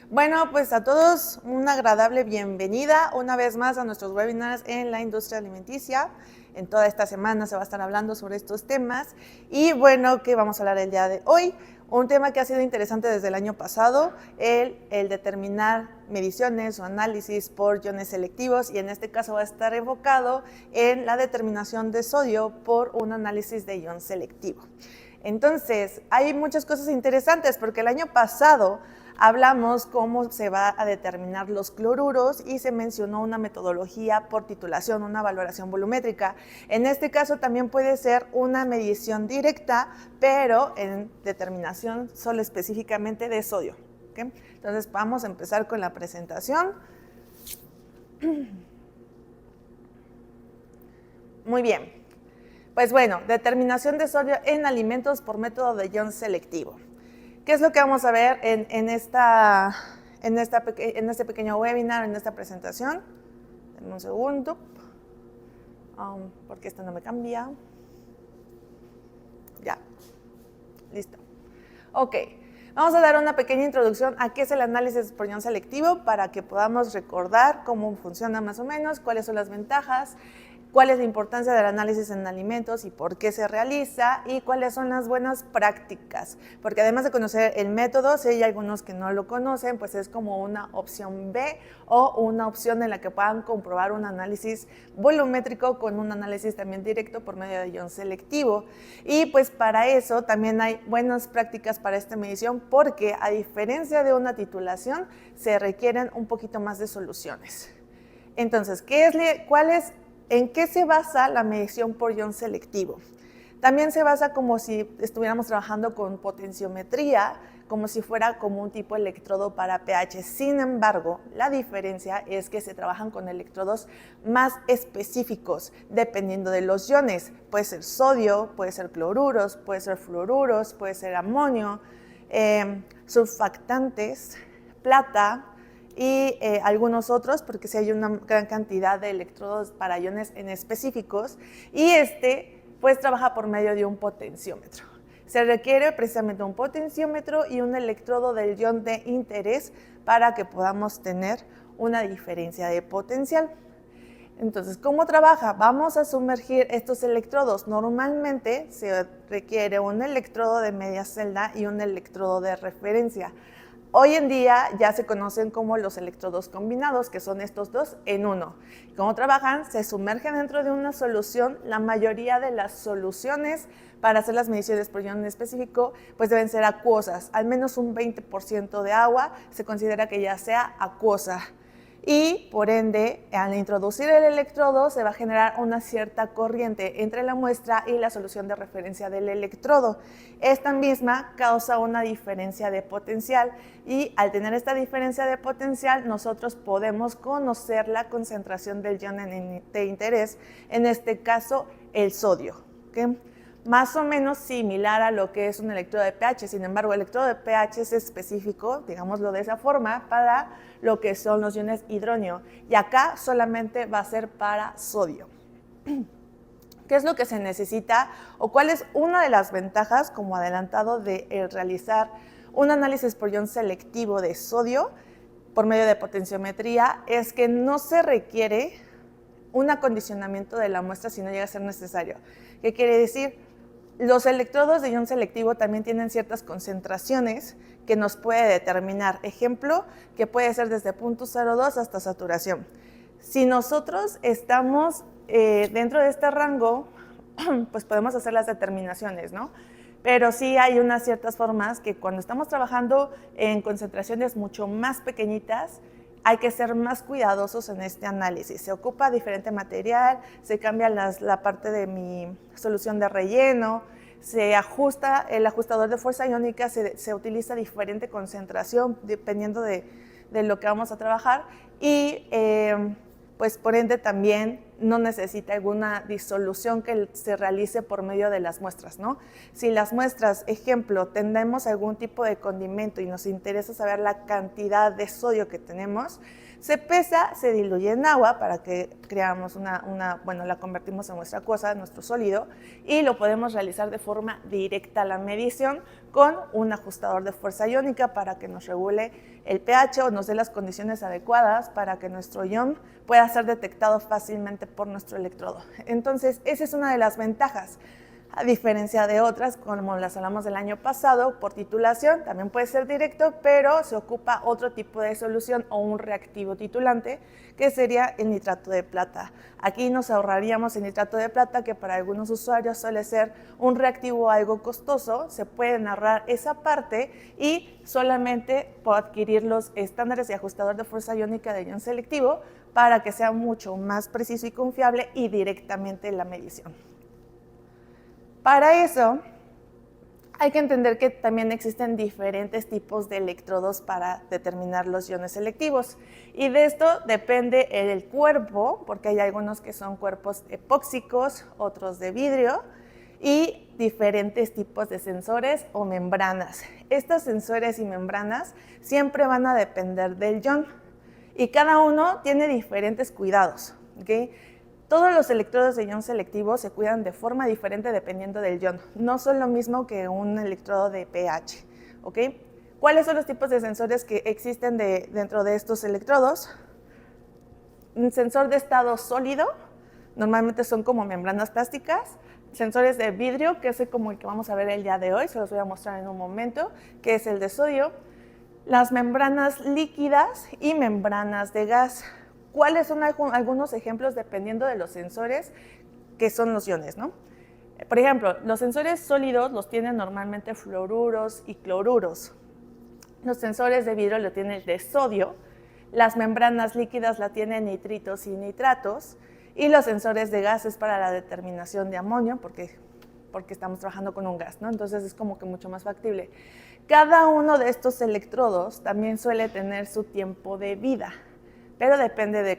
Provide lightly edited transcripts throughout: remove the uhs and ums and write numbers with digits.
Bueno, pues a todos una agradable bienvenida una vez más a nuestros webinars en la industria alimenticia. En toda esta semana se va a estar hablando sobre estos temas y bueno, ¿qué vamos a hablar el día de hoy? Un tema que ha sido interesante desde el año pasado, el determinar mediciones o análisis por iones selectivos, y en este caso va a estar enfocado en la determinación de sodio por un análisis de ion selectivo. Entonces, hay muchas cosas interesantes porque el año pasado hablamos cómo se va a determinar los cloruros y se mencionó una metodología por titulación, una valoración volumétrica. En este caso también puede ser una medición directa, pero en determinación solo específicamente de sodio. ¿Okay? Entonces vamos a empezar con la presentación. Muy bien. Pues bueno, determinación de sodio en alimentos por método de ion selectivo. ¿Qué es lo que vamos a ver en este pequeño webinar, en esta presentación? Denme un segundo, porque esto no me cambia. Ya, listo. Ok, vamos a dar una pequeña introducción a qué es el análisis por ion selectivo para que podamos recordar cómo funciona más o menos, cuáles son las ventajas, cuál es la importancia del análisis en alimentos y por qué se realiza y cuáles son las buenas prácticas. Porque además de conocer el método, si hay algunos que no lo conocen, pues es como una opción B o una opción en la que puedan comprobar un análisis volumétrico con un análisis también directo por medio de ion selectivo. Y pues para eso también hay buenas prácticas para esta medición porque a diferencia de una titulación, se requieren un poquito más de soluciones. Entonces, ¿en qué se basa la medición por ion selectivo? También se basa como si estuviéramos trabajando con potenciometría, como si fuera como un tipo de electrodo para pH. Sin embargo, la diferencia es que se trabajan con electrodos más específicos, dependiendo de los iones. Puede ser sodio, puede ser cloruros, puede ser fluoruros, puede ser amonio, surfactantes, plata, y algunos otros, porque sí hay una gran cantidad de electrodos para iones en específicos, y pues trabaja por medio de un potenciómetro. Se requiere precisamente un potenciómetro y un electrodo del ion de interés para que podamos tener una diferencia de potencial. Entonces, ¿cómo trabaja? Vamos a sumergir estos electrodos. Normalmente se requiere un electrodo de media celda y un electrodo de referencia. Hoy en día ya se conocen como los electrodos combinados, que son estos dos en uno. ¿Cómo trabajan? Se sumergen dentro de una solución. La mayoría de las soluciones para hacer las mediciones por ion específico pues deben ser acuosas. Al menos un 20% de agua se considera que ya sea acuosa. Y por ende, al introducir el electrodo se va a generar una cierta corriente entre la muestra y la solución de referencia del electrodo. Esta misma causa una diferencia de potencial y al tener esta diferencia de potencial nosotros podemos conocer la concentración del ion de interés, en este caso el sodio. ¿Okay? Más o menos similar a lo que es un electrodo de pH. Sin embargo, el electrodo de pH es específico, digámoslo de esa forma, para lo que son los iones hidróneo. Y acá solamente va a ser para sodio. ¿Qué es lo que se necesita o cuál es una de las ventajas, como adelantado, de realizar un análisis por ion selectivo de sodio por medio de potenciometría? Es que no se requiere un acondicionamiento de la muestra si no llega a ser necesario. ¿Qué quiere decir? Los electrodos de ion selectivo también tienen ciertas concentraciones que nos puede determinar. Ejemplo, que puede ser desde 0.02 hasta saturación. Si nosotros estamos dentro de este rango, pues podemos hacer las determinaciones, ¿no? Pero sí hay unas ciertas formas que cuando estamos trabajando en concentraciones mucho más pequeñitas, hay que ser más cuidadosos en este análisis. Se ocupa diferente material, se cambia la parte de mi solución de relleno, se ajusta, el ajustador de fuerza iónica se utiliza diferente concentración dependiendo de lo que vamos a trabajar y pues por ende también no necesita alguna disolución que se realice por medio de las muestras, ¿no? Si las muestras, ejemplo, tenemos algún tipo de condimento y nos interesa saber la cantidad de sodio que tenemos, Se pesa, se diluye en agua para que creamos la convertimos en nuestra cosa, en nuestro sólido, y lo podemos realizar de forma directa la medición con un ajustador de fuerza iónica para que nos regule el pH o nos dé las condiciones adecuadas para que nuestro ion pueda ser detectado fácilmente por nuestro electrodo. Entonces, esa es una de las ventajas. A diferencia de otras, como las hablamos del año pasado, por titulación también puede ser directo, pero se ocupa otro tipo de solución o un reactivo titulante, que sería el nitrato de plata. Aquí nos ahorraríamos el nitrato de plata, que para algunos usuarios suele ser un reactivo algo costoso. Se puede narrar esa parte y solamente puedo adquirir los estándares de ajustador de fuerza iónica de ion selectivo para que sea mucho más preciso y confiable y directamente la medición. Para eso, hay que entender que también existen diferentes tipos de electrodos para determinar los iones selectivos. Y de esto depende el cuerpo, porque hay algunos que son cuerpos epóxicos, otros de vidrio, y diferentes tipos de sensores o membranas. Estos sensores y membranas siempre van a depender del ion, y cada uno tiene diferentes cuidados, ¿okay? Todos los electrodos de ion selectivo se cuidan de forma diferente dependiendo del ion. No son lo mismo que un electrodo de pH. ¿Okay? ¿Cuáles son los tipos de sensores que existen dentro de estos electrodos? Un sensor de estado sólido, normalmente son como membranas plásticas. Sensores de vidrio, que es como el que vamos a ver el día de hoy, se los voy a mostrar en un momento, que es el de sodio. Las membranas líquidas y membranas de gas. ¿Cuáles son algunos ejemplos dependiendo de los sensores que son los iones, ¿no? Por ejemplo, los sensores sólidos los tienen normalmente fluoruros y cloruros. Los sensores de vidrio lo tienen de sodio. Las membranas líquidas la tienen nitritos y nitratos. Y los sensores de gases para la determinación de amonio, porque estamos trabajando con un gas, ¿no? Entonces es como que mucho más factible. Cada uno de estos electrodos también suele tener su tiempo de vida, pero depende de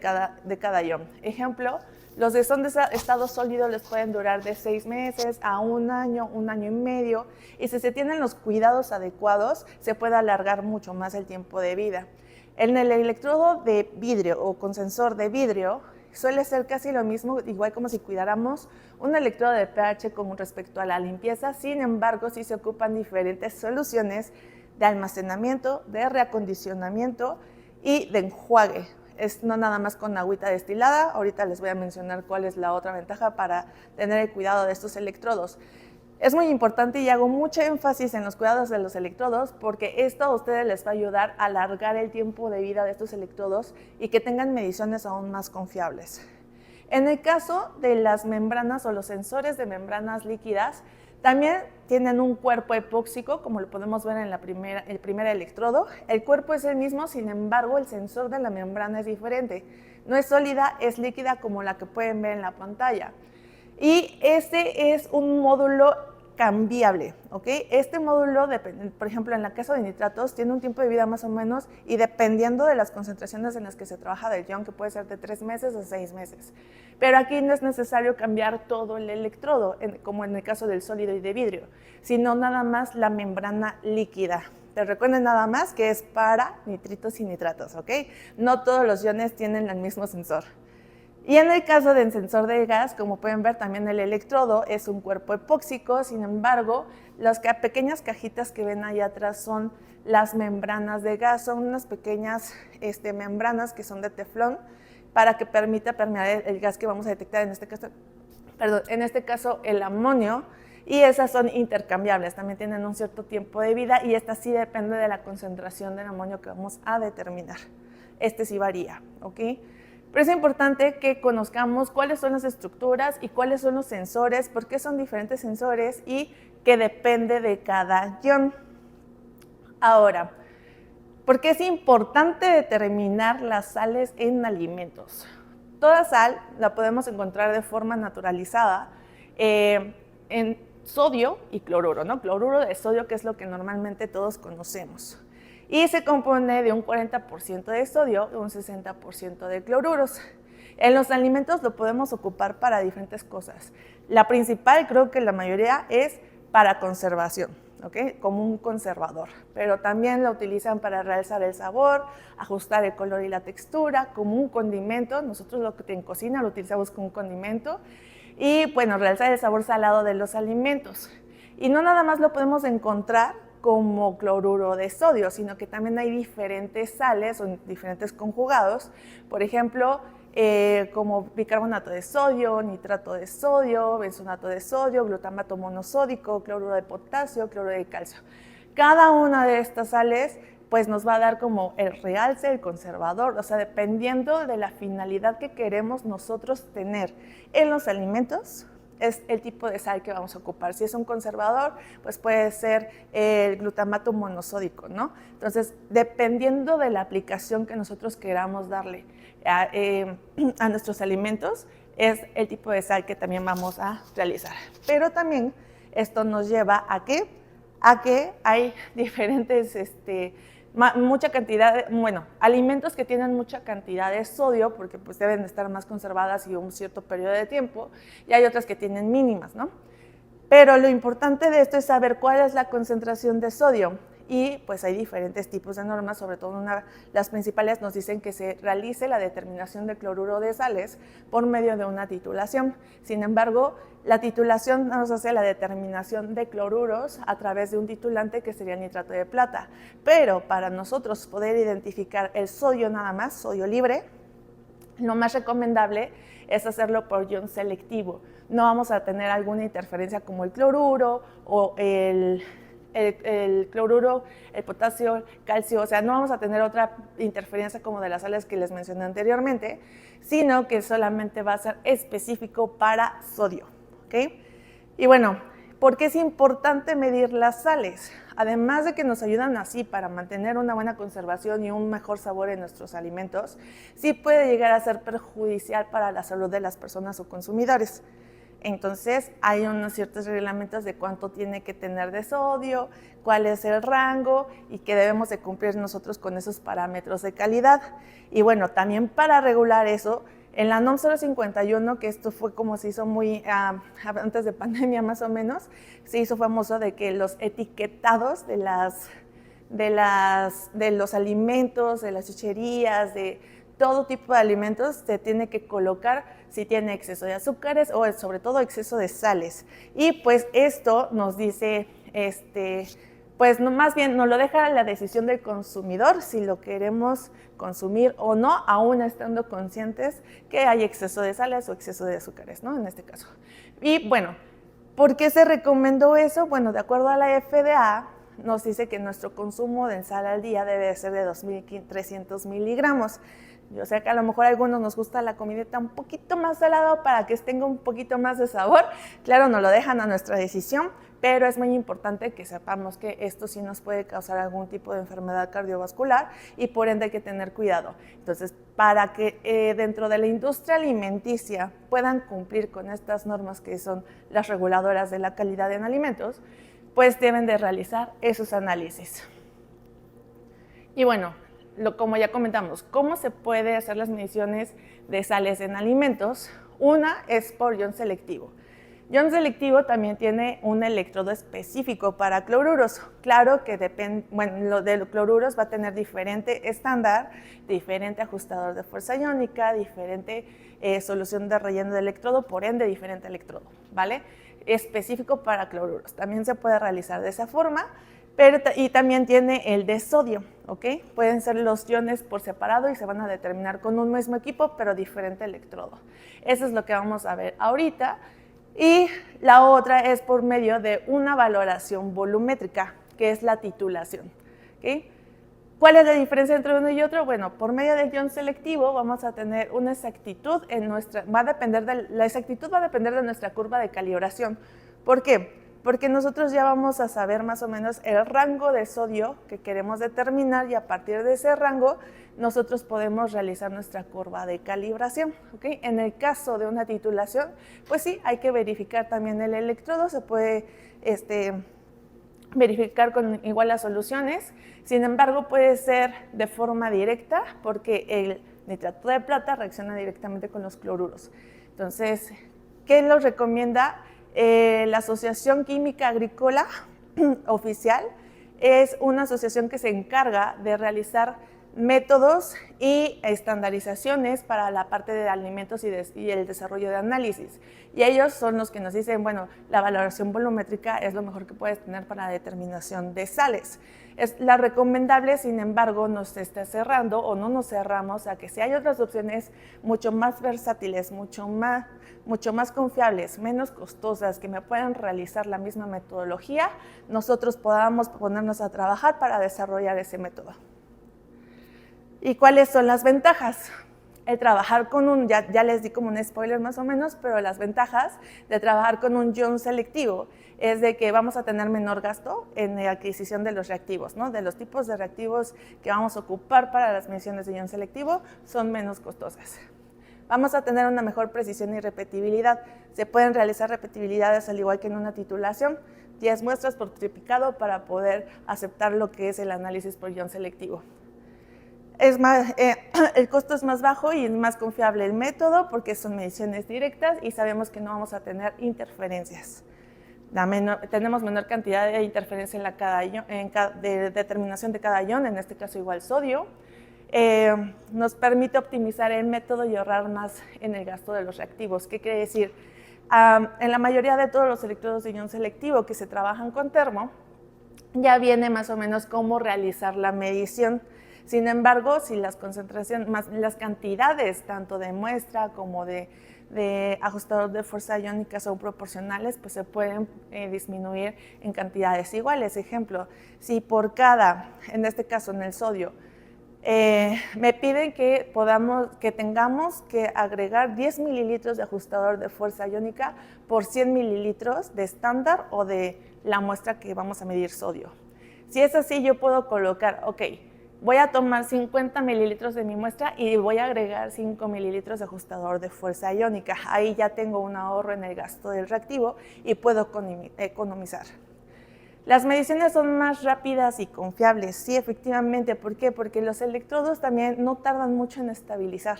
cada ion. Ejemplo, los que son de estado sólido les pueden durar de 6 meses a 1 año, 1 año y medio, y si se tienen los cuidados adecuados, se puede alargar mucho más el tiempo de vida. En el electrodo de vidrio o con sensor de vidrio, suele ser casi lo mismo, igual como si cuidáramos un electrodo de pH con respecto a la limpieza. Sin embargo, sí se ocupan diferentes soluciones de almacenamiento, de reacondicionamiento y de enjuague. Es no nada más con agüita destilada. Ahorita les voy a mencionar cuál es la otra ventaja para tener el cuidado de estos electrodos. Es muy importante y hago mucho énfasis en los cuidados de los electrodos porque esto a ustedes les va a ayudar a alargar el tiempo de vida de estos electrodos y que tengan mediciones aún más confiables. En el caso de las membranas o los sensores de membranas líquidas, también tienen un cuerpo epóxico, como lo podemos ver en el primer electrodo. El cuerpo es el mismo, sin embargo, el sensor de la membrana es diferente. No es sólida, es líquida como la que pueden ver en la pantalla. Y este es un módulo cambiable, ¿ok? Este módulo, por ejemplo, en el caso de nitratos, tiene un tiempo de vida más o menos y dependiendo de las concentraciones en las que se trabaja del ion, que puede ser de 3 meses a 6 meses. Pero aquí no es necesario cambiar todo el electrodo, como en el caso del sólido y de vidrio, sino nada más la membrana líquida. Pero recuerden nada más que es para nitritos y nitratos, ¿ok? No todos los iones tienen el mismo sensor. Y en el caso del sensor de gas, como pueden ver, también el electrodo es un cuerpo epóxico. Sin embargo, las pequeñas cajitas que ven ahí atrás son las membranas de gas. Son unas pequeñas membranas que son de teflón para que permita permear el gas que vamos a detectar, en este caso el amonio. Y esas son intercambiables, también tienen un cierto tiempo de vida y esta sí depende de la concentración del amonio que vamos a determinar. Este sí varía, ¿ok? Pero es importante que conozcamos cuáles son las estructuras y cuáles son los sensores, por qué son diferentes sensores y que depende de cada ion. Ahora, ¿por qué es importante determinar las sales en alimentos? Toda sal la podemos encontrar de forma naturalizada en sodio y cloruro, ¿no? Cloruro de sodio, que es lo que normalmente todos conocemos. Y se compone de un 40% de sodio y un 60% de cloruros. En los alimentos lo podemos ocupar para diferentes cosas. La principal, creo que la mayoría, es para conservación, ¿ok? Como un conservador, pero también lo utilizan para realzar el sabor, ajustar el color y la textura, como un condimento. Nosotros lo que en cocina lo utilizamos como un condimento y, bueno, realzar el sabor salado de los alimentos. Y no nada más lo podemos encontrar como cloruro de sodio, sino que también hay diferentes sales o diferentes conjugados, por ejemplo, como bicarbonato de sodio, nitrato de sodio, benzonato de sodio, glutamato monosódico, cloruro de potasio, cloruro de calcio. Cada una de estas sales pues nos va a dar como el realce, el conservador, o sea, dependiendo de la finalidad que queremos nosotros tener en los alimentos, es el tipo de sal que vamos a ocupar. Si es un conservador, pues puede ser el glutamato monosódico, ¿no? Entonces, dependiendo de la aplicación que nosotros queramos darle a nuestros alimentos, es el tipo de sal que también vamos a realizar. Pero también esto nos lleva a que hay diferentes mucha cantidad, alimentos que tienen mucha cantidad de sodio, porque pues deben estar más conservadas y un cierto periodo de tiempo, y hay otras que tienen mínimas, ¿no? Pero lo importante de esto es saber cuál es la concentración de sodio, y pues hay diferentes tipos de normas, sobre todo las principales nos dicen que se realice la determinación de cloruro de sales por medio de una titulación. Sin embargo, la titulación nos hace la determinación de cloruros a través de un titulante que sería el nitrato de plata. Pero para nosotros poder identificar el sodio nada más, sodio libre, lo más recomendable es hacerlo por ion selectivo. No vamos a tener alguna interferencia como el cloruro o el cloruro, el potasio, el calcio, o sea, no vamos a tener otra interferencia como de las sales que les mencioné anteriormente, sino que solamente va a ser específico para sodio, ¿ok? Y bueno, ¿por qué es importante medir las sales? Además de que nos ayudan así para mantener una buena conservación y un mejor sabor en nuestros alimentos, sí puede llegar a ser perjudicial para la salud de las personas o consumidores. Entonces, hay unos ciertos reglamentos de cuánto tiene que tener de sodio, cuál es el rango y que debemos de cumplir nosotros con esos parámetros de calidad. Y bueno, también para regular eso, en la NOM 051, que esto fue como se hizo muy antes de pandemia más o menos, se hizo famoso de que los etiquetados de los alimentos, de las chucherías, de todo tipo de alimentos se tiene que colocar si tiene exceso de azúcares o sobre todo exceso de sales. Y pues esto nos dice, pues más bien nos lo deja la decisión del consumidor si lo queremos consumir o no, aún estando conscientes que hay exceso de sales o exceso de azúcares, ¿no? En este caso. Y bueno, ¿por qué se recomendó eso? Bueno, de acuerdo a la FDA, nos dice que nuestro consumo de sal al día debe ser de 2.300 miligramos. Yo sé que a lo mejor a algunos nos gusta la comidita un poquito más salada para que tenga un poquito más de sabor. Claro, nos lo dejan a nuestra decisión, pero es muy importante que sepamos que esto sí nos puede causar algún tipo de enfermedad cardiovascular y por ende hay que tener cuidado. Entonces, para que dentro de la industria alimenticia puedan cumplir con estas normas que son las reguladoras de la calidad en alimentos, pues deben de realizar esos análisis. Y bueno, como ya comentamos, ¿cómo se puede hacer las mediciones de sales en alimentos? Una es por ion selectivo. Ion selectivo también tiene un electrodo específico para cloruros. Claro que lo de los cloruros va a tener diferente estándar, diferente ajustador de fuerza iónica, diferente solución de relleno de electrodo, por ende diferente electrodo, ¿vale? Específico para cloruros. También se puede realizar de esa forma. Y también tiene el de sodio, ¿ok? Pueden ser los iones por separado y se van a determinar con un mismo equipo, pero diferente electrodo. Eso es lo que vamos a ver ahorita. Y la otra es por medio de una valoración volumétrica, que es la titulación, ¿ok? ¿Cuál es la diferencia entre uno y otro? Bueno, por medio del ion selectivo vamos a tener una exactitud la exactitud va a depender de nuestra curva de calibración. ¿Por qué? Porque nosotros ya vamos a saber más o menos el rango de sodio que queremos determinar y a partir de ese rango nosotros podemos realizar nuestra curva de calibración, ¿ok? En el caso de una titulación, pues sí, hay que verificar también el electrodo, se puede verificar con igual las soluciones, sin embargo puede ser de forma directa porque el nitrato de plata reacciona directamente con los cloruros. Entonces, ¿qué nos recomienda la Asociación Química Agrícola oficial es una asociación que se encarga de realizar métodos y estandarizaciones para la parte de alimentos y el desarrollo de análisis. Y ellos son los que nos dicen, bueno, la valoración volumétrica es lo mejor que puedes tener para la determinación de sales. Es la recomendable, sin embargo, nos está cerrando o no nos cerramos a que si hay otras opciones mucho más versátiles, mucho más confiables, menos costosas, que me puedan realizar la misma metodología, nosotros podamos ponernos a trabajar para desarrollar ese método. ¿Y cuáles son las ventajas? El trabajar con un, ya les di como un spoiler más o menos, pero las ventajas de trabajar con un ion selectivo es de que vamos a tener menor gasto en la adquisición de los reactivos, ¿no? De los tipos de reactivos que vamos a ocupar para las mediciones de ion selectivo son menos costosas. Vamos a tener una mejor precisión y repetibilidad. Se pueden realizar repetibilidades al igual que en una titulación, 10 muestras por triplicado para poder aceptar lo que es el análisis por ion selectivo. El costo es más bajo y es más confiable el método porque son mediciones directas y sabemos que no vamos a tener interferencias. Tenemos menor cantidad de interferencia de determinación de cada ion, en este caso igual sodio. Nos permite optimizar el método y ahorrar más en el gasto de los reactivos. ¿Qué quiere decir? En la mayoría de todos los electrodos de ion selectivo que se trabajan con termo, ya viene más o menos cómo realizar la medición. Sin embargo, si las concentraciones, las cantidades tanto de muestra como de ajustador de fuerza iónica son proporcionales, pues se pueden disminuir en cantidades iguales. Ejemplo, si por cada, en este caso en el sodio, me piden que tengamos que agregar 10 mililitros de ajustador de fuerza iónica por 100 mililitros de estándar o de la muestra que vamos a medir sodio. Si es así, yo puedo colocar, ok, voy a tomar 50 mililitros de mi muestra y voy a agregar 5 mililitros de ajustador de fuerza iónica. Ahí ya tengo un ahorro en el gasto del reactivo y puedo economizar. Las mediciones son más rápidas y confiables, sí, efectivamente. ¿Por qué? Porque los electrodos también no tardan mucho en estabilizar,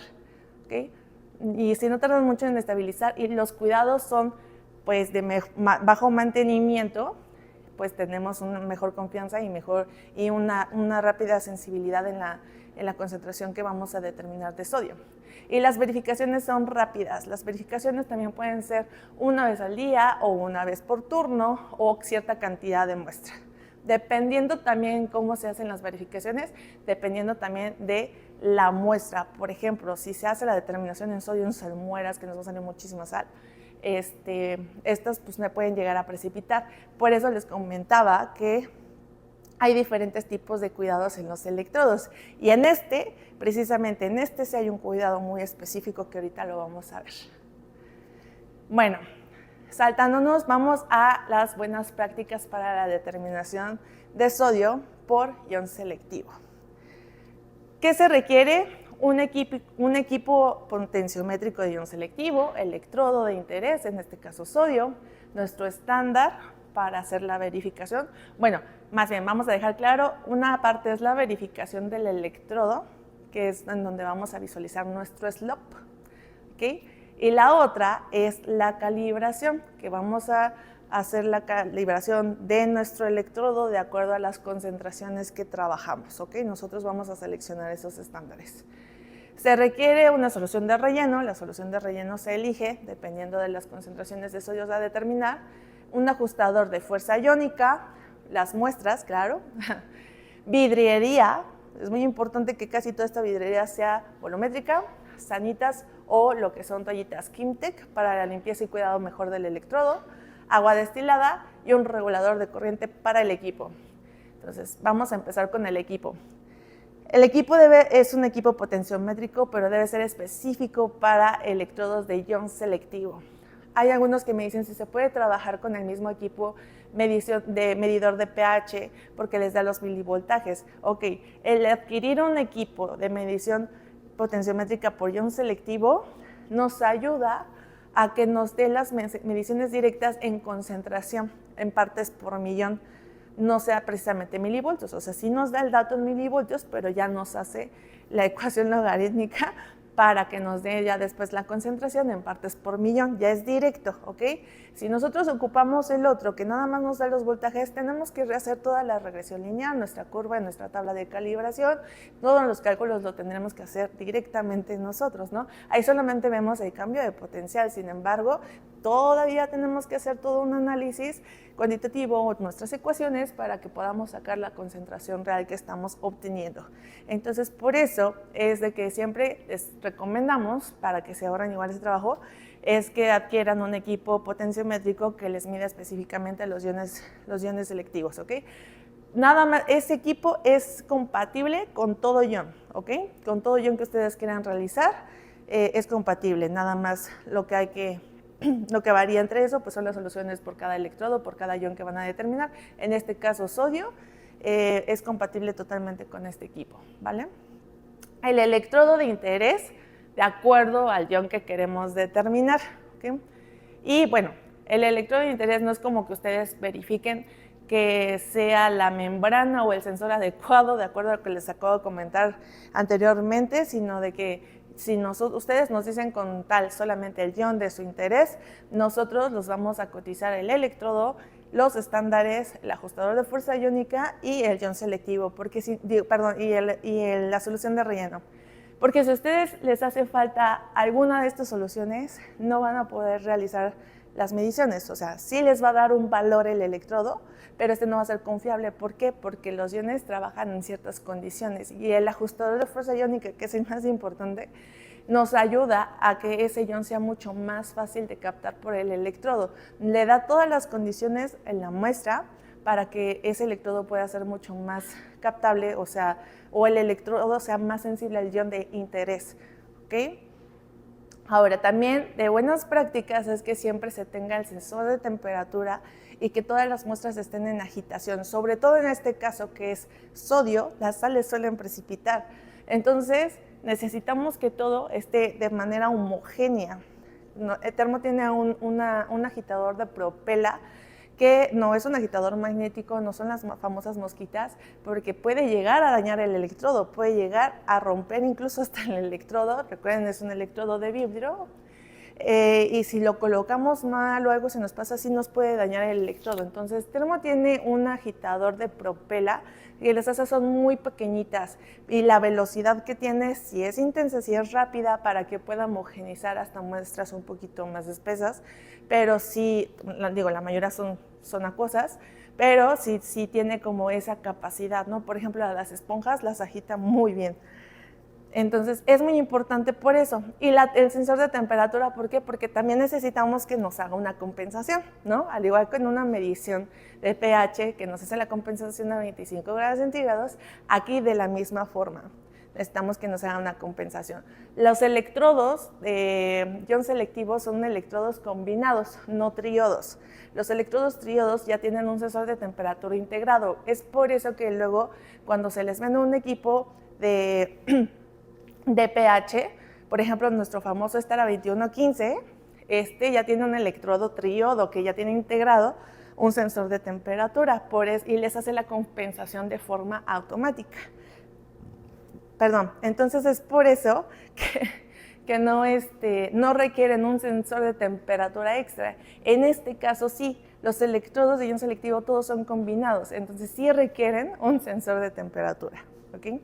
¿okay? Y si no tardan mucho en estabilizar y los cuidados son pues, de bajo mantenimiento, pues tenemos una mejor confianza y una rápida sensibilidad en la concentración que vamos a determinar de sodio. Y las verificaciones son rápidas. Las verificaciones también pueden ser una vez al día o una vez por turno o cierta cantidad de muestra. Dependiendo también cómo se hacen las verificaciones, dependiendo también de la muestra. Por ejemplo, si se hace la determinación en sodio en salmueras, que nos va a salir muchísima sal, estas pues me pueden llegar a precipitar. Por eso les comentaba que hay diferentes tipos de cuidados en los electrodos. Y precisamente en sí hay un cuidado muy específico que ahorita lo vamos a ver. Bueno, saltándonos, vamos a las buenas prácticas para la determinación de sodio por ion selectivo. ¿Qué se requiere? Un equipo potenciométrico de ion selectivo, electrodo de interés, en este caso sodio, nuestro estándar para hacer la verificación. Bueno, más bien vamos a dejar claro, una parte es la verificación del electrodo, que es en donde vamos a visualizar nuestro slope, ¿okay? Y la otra es la calibración, que vamos a hacer la calibración de nuestro electrodo de acuerdo a las concentraciones que trabajamos, ¿ok? Nosotros vamos a seleccionar esos estándares. Se requiere una solución de relleno. La solución de relleno se elige dependiendo de las concentraciones de sodio a determinar. Un ajustador de fuerza iónica, las muestras, claro. Vidriería, es muy importante que casi toda esta vidriería sea volumétrica, sanitas o lo que son toallitas Kimtech para la limpieza y cuidado mejor del electrodo, agua destilada y un regulador de corriente para el equipo. Entonces, vamos a empezar con el equipo. El equipo es un equipo potenciométrico, pero debe ser específico para electrodos de ion selectivo. Hay algunos que me dicen si se puede trabajar con el mismo equipo medidor de pH porque les da los milivoltajes. Ok, el adquirir un equipo de medición potenciométrica por ion selectivo nos ayuda a que nos dé las mediciones directas en concentración, en partes por millón, no sea precisamente milivoltios. O sea, sí nos da el dato en milivoltios, pero ya nos hace la ecuación logarítmica para que nos dé ya después la concentración en partes por millón, ya es directo, ¿ok? Si nosotros ocupamos el otro, que nada más nos da los voltajes, tenemos que rehacer toda la regresión lineal, nuestra curva, nuestra tabla de calibración, todos los cálculos lo tendremos que hacer directamente nosotros, ¿no? Ahí solamente vemos el cambio de potencial, sin embargo, todavía tenemos que hacer todo un análisis cuantitativo o nuestras ecuaciones para que podamos sacar la concentración real que estamos obteniendo. Entonces, por eso es de que siempre les recomendamos, para que se ahorren igual ese trabajo, es que adquieran un equipo potenciométrico que les mida específicamente los iones selectivos, ¿ok? Nada más, ese equipo es compatible con todo ion, ¿ok? Con todo ion que ustedes quieran realizar, es compatible. Nada más lo que varía entre eso pues son las soluciones por cada electrodo, por cada ion que van a determinar. En este caso, sodio es compatible totalmente con este equipo, ¿vale? El electrodo de interés, de acuerdo al ion que queremos determinar, ¿ok? Y bueno, el electrodo de interés no es como que ustedes verifiquen que sea la membrana o el sensor adecuado, de acuerdo a lo que les acabo de comentar anteriormente, sino de que si ustedes nos dicen con tal solamente el ion de su interés, nosotros los vamos a cotizar el electrodo, los estándares, el ajustador de fuerza iónica y el ion selectivo, porque la solución de relleno. Porque si a ustedes les hace falta alguna de estas soluciones, no van a poder realizar las mediciones. O sea, sí les va a dar un valor el electrodo, pero este no va a ser confiable. ¿Por qué? Porque los iones trabajan en ciertas condiciones y el ajustador de fuerza iónica, que es el más importante, nos ayuda a que ese ion sea mucho más fácil de captar por el electrodo. Le da todas las condiciones en la muestra para que ese electrodo pueda ser mucho más captable, o el electrodo sea más sensible al ion de interés, ¿ok? Ahora, también de buenas prácticas es que siempre se tenga el sensor de temperatura y que todas las muestras estén en agitación, sobre todo en este caso que es sodio, las sales suelen precipitar. Entonces, necesitamos que todo esté de manera homogénea. El termo tiene un agitador de propela, que no es un agitador magnético, no son las famosas mosquitas, porque puede llegar a dañar el electrodo, puede llegar a romper incluso hasta el electrodo. Recuerden, es un electrodo de vidrio, y si lo colocamos mal o algo se nos pasa así, nos puede dañar el electrodo. Entonces, Termo tiene un agitador de propela y las asas son muy pequeñitas y la velocidad que tiene sí es intensa, sí es rápida para que pueda homogenizar hasta muestras un poquito más espesas, pero sí, la mayoría son acuosas, pero sí tiene como esa capacidad, ¿no? Por ejemplo, a las esponjas las agita muy bien. Entonces, es muy importante por eso. Y el sensor de temperatura, ¿por qué? Porque también necesitamos que nos haga una compensación, ¿no? Al igual que en una medición de pH, que nos hace la compensación a 25 grados centígrados, aquí de la misma forma. Necesitamos que nos haga una compensación. Los electrodos de ion selectivo son electrodos combinados, no triodos. Los electrodos triodos ya tienen un sensor de temperatura integrado. Es por eso que luego, cuando se les vende un equipo de pH, por ejemplo, nuestro famoso Stara 2115, ya tiene un electrodo triodo que ya tiene integrado un sensor de temperatura y les hace la compensación de forma automática. Perdón, entonces es por eso que no requieren un sensor de temperatura extra. En este caso sí, los electrodos de ion selectivo todos son combinados, entonces sí requieren un sensor de temperatura, ¿ok?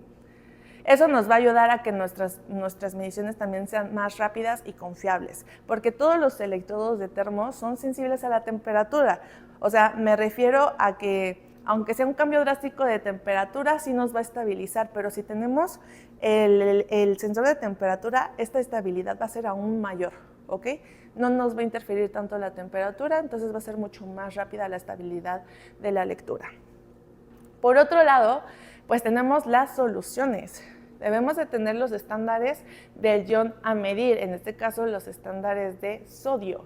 Eso nos va a ayudar a que nuestras mediciones también sean más rápidas y confiables, porque todos los electrodos de termo son sensibles a la temperatura. O sea, me refiero a que aunque sea un cambio drástico de temperatura, sí nos va a estabilizar, pero si tenemos el sensor de temperatura, esta estabilidad va a ser aún mayor, ¿ok? No nos va a interferir tanto la temperatura, entonces va a ser mucho más rápida la estabilidad de la lectura. Por otro lado, pues tenemos las soluciones. Debemos de tener los estándares del ion a medir, en este caso los estándares de sodio.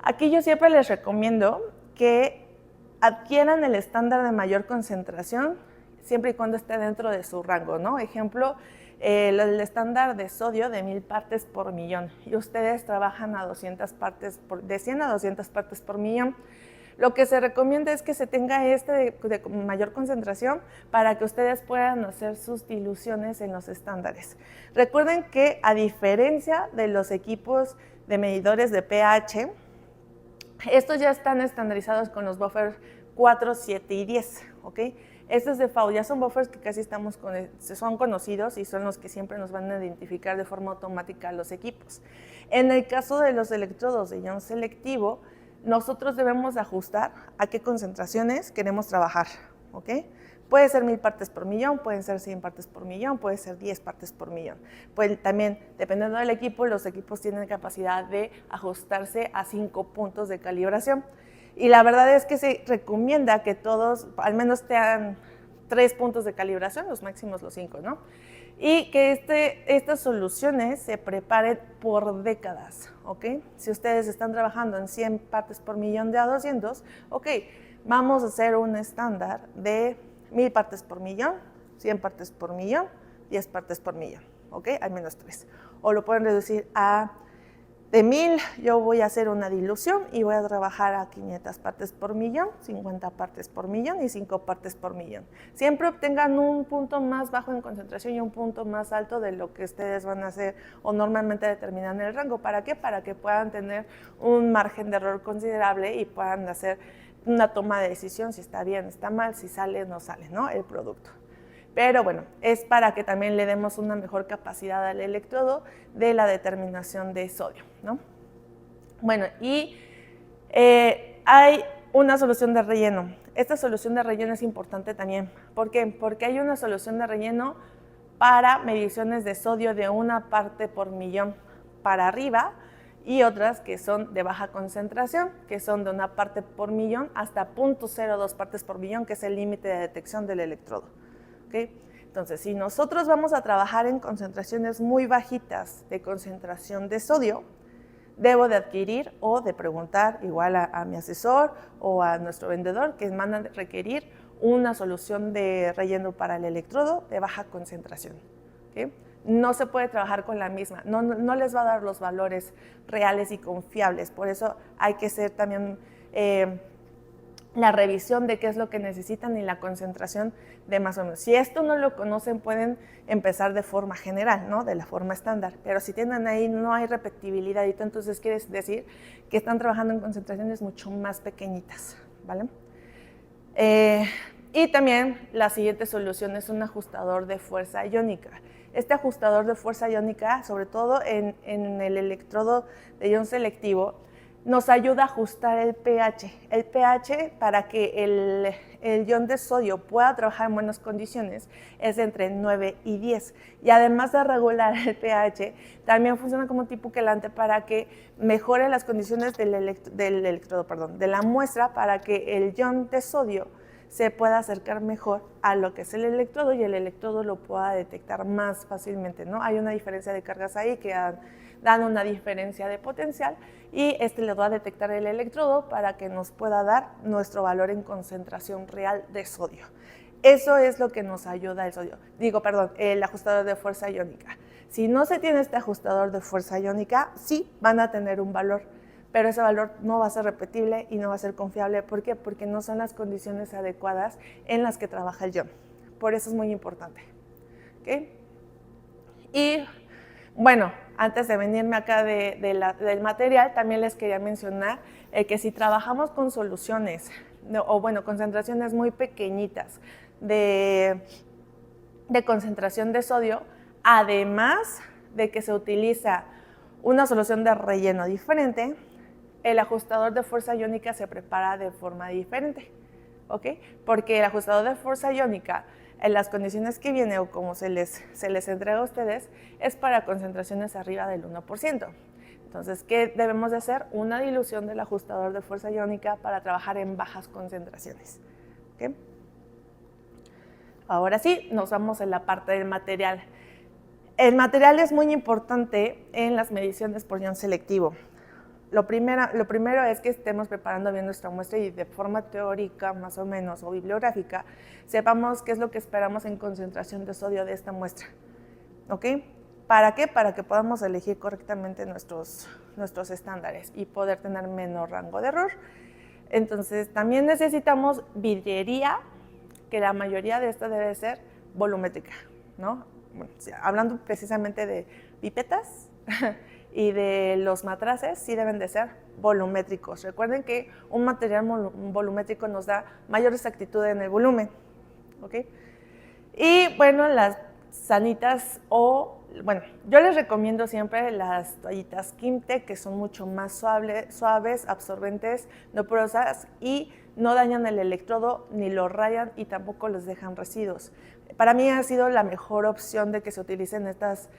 Aquí yo siempre les recomiendo que adquieran el estándar de mayor concentración, siempre y cuando esté dentro de su rango, ¿no? Ejemplo, el estándar de sodio de 1000 partes por millón, y ustedes trabajan a 200 partes de 100 a 200 partes por millón. Lo que se recomienda es que se tenga de mayor concentración para que ustedes puedan hacer sus diluciones en los estándares. Recuerden que a diferencia de los equipos de medidores de pH, estos ya están estandarizados con los buffers 4, 7 y 10, ¿ok? Estos de FAO ya son buffers que casi son conocidos y son los que siempre nos van a identificar de forma automática a los equipos. En el caso de los electrodos de ion selectivo, nosotros debemos ajustar a qué concentraciones queremos trabajar, ¿ok? Puede ser 1000 partes por millón, pueden ser 100 partes por millón, puede ser 10 partes por millón. Pues también, dependiendo del equipo, los equipos tienen capacidad de ajustarse a 5 puntos de calibración. Y la verdad es que se recomienda que todos al menos tengan 3 puntos de calibración, los máximos los 5, ¿no? Y que estas soluciones se preparen por décadas, ¿ok? Si ustedes están trabajando en 100 partes por millón de A200, ok, vamos a hacer un estándar de 1000 partes por millón, 100 partes por millón, 10 partes por millón, ¿ok? Al menos 3. O lo pueden reducir a de 1000, yo voy a hacer una dilución y voy a trabajar a 500 partes por millón, 50 partes por millón y 5 partes por millón. Siempre obtengan un punto más bajo en concentración y un punto más alto de lo que ustedes van a hacer o normalmente determinan el rango. ¿Para qué? Para que puedan tener un margen de error considerable y puedan hacer una toma de decisión si está bien, está mal, si sale o no sale, ¿no? El producto. Pero bueno, es para que también le demos una mejor capacidad al electrodo de la determinación de sodio, ¿no? Bueno, y hay una solución de relleno. Esta solución de relleno es importante también. ¿Por qué? Porque hay una solución de relleno para mediciones de sodio de 1 parte por millón para arriba y otras que son de baja concentración, que son de 1 parte por millón hasta 0.02 partes por millón, que es el límite de detección del electrodo. ¿Okay? Entonces, si nosotros vamos a trabajar en concentraciones muy bajitas de concentración de sodio, debo de adquirir o de preguntar igual a mi asesor o a nuestro vendedor que van a requerir una solución de relleno para el electrodo de baja concentración. ¿Okay? No se puede trabajar con la misma, no les va a dar los valores reales y confiables, por eso hay que hacer también la revisión de qué es lo que necesitan y la concentración de más o menos. Si esto no lo conocen, pueden empezar de forma general, ¿no? De la forma estándar, pero si tienen ahí no hay repetibilidad, y entonces quiere decir que están trabajando en concentraciones mucho más pequeñitas, ¿vale? Y también la siguiente solución es un ajustador de fuerza iónica. Este ajustador de fuerza iónica, sobre todo en el electrodo de ion selectivo, nos ayuda a ajustar el pH. El pH, para que el ion de sodio pueda trabajar en buenas condiciones, es entre 9 y 10. Y además de regular el pH, también funciona como tipo quelante para que mejore las condiciones de la muestra, para que el ion de sodio se pueda acercar mejor a lo que es el electrodo y el electrodo lo pueda detectar más fácilmente, ¿no? Hay una diferencia de cargas ahí que dan una diferencia de potencial y le va a detectar el electrodo para que nos pueda dar nuestro valor en concentración real de sodio. Eso es lo que nos ayuda el ajustador de fuerza iónica. Si no se tiene este ajustador de fuerza iónica, sí van a tener un valor, pero ese valor no va a ser repetible y no va a ser confiable. ¿Por qué? Porque no son las condiciones adecuadas en las que trabaja el ion. Por eso es muy importante. ¿Okay? Y bueno, antes de venirme acá del material, también les quería mencionar que si trabajamos con soluciones, concentraciones muy pequeñitas de concentración de sodio, además de que se utiliza una solución de relleno diferente, el ajustador de fuerza iónica se prepara de forma diferente, ¿ok? Porque el ajustador de fuerza iónica, en las condiciones que viene o como se les entrega a ustedes, es para concentraciones arriba del 1%. Entonces, ¿qué debemos de hacer? Una dilución del ajustador de fuerza iónica para trabajar en bajas concentraciones, ¿ok? Ahora sí, nos vamos en la parte del material. El material es muy importante en las mediciones por ion selectivo. Lo primero es que estemos preparando bien nuestra muestra y de forma teórica más o menos o bibliográfica sepamos qué es lo que esperamos en concentración de sodio de esta muestra. ¿Ok? ¿Para qué? Para que podamos elegir correctamente nuestros estándares y poder tener menor rango de error. Entonces, también necesitamos vidriería, que la mayoría de esta debe ser volumétrica, ¿no? Bueno, hablando precisamente de pipetas y de los matraces, sí deben de ser volumétricos. Recuerden que un material volumétrico nos da mayor exactitud en el volumen, ¿ok? Y bueno, las sanitas bueno, yo les recomiendo siempre las toallitas Kimtech, que son mucho más suaves, absorbentes, no porosas y no dañan el electrodo, ni lo rayan y tampoco les dejan residuos. Para mí ha sido la mejor opción de que se utilicen estas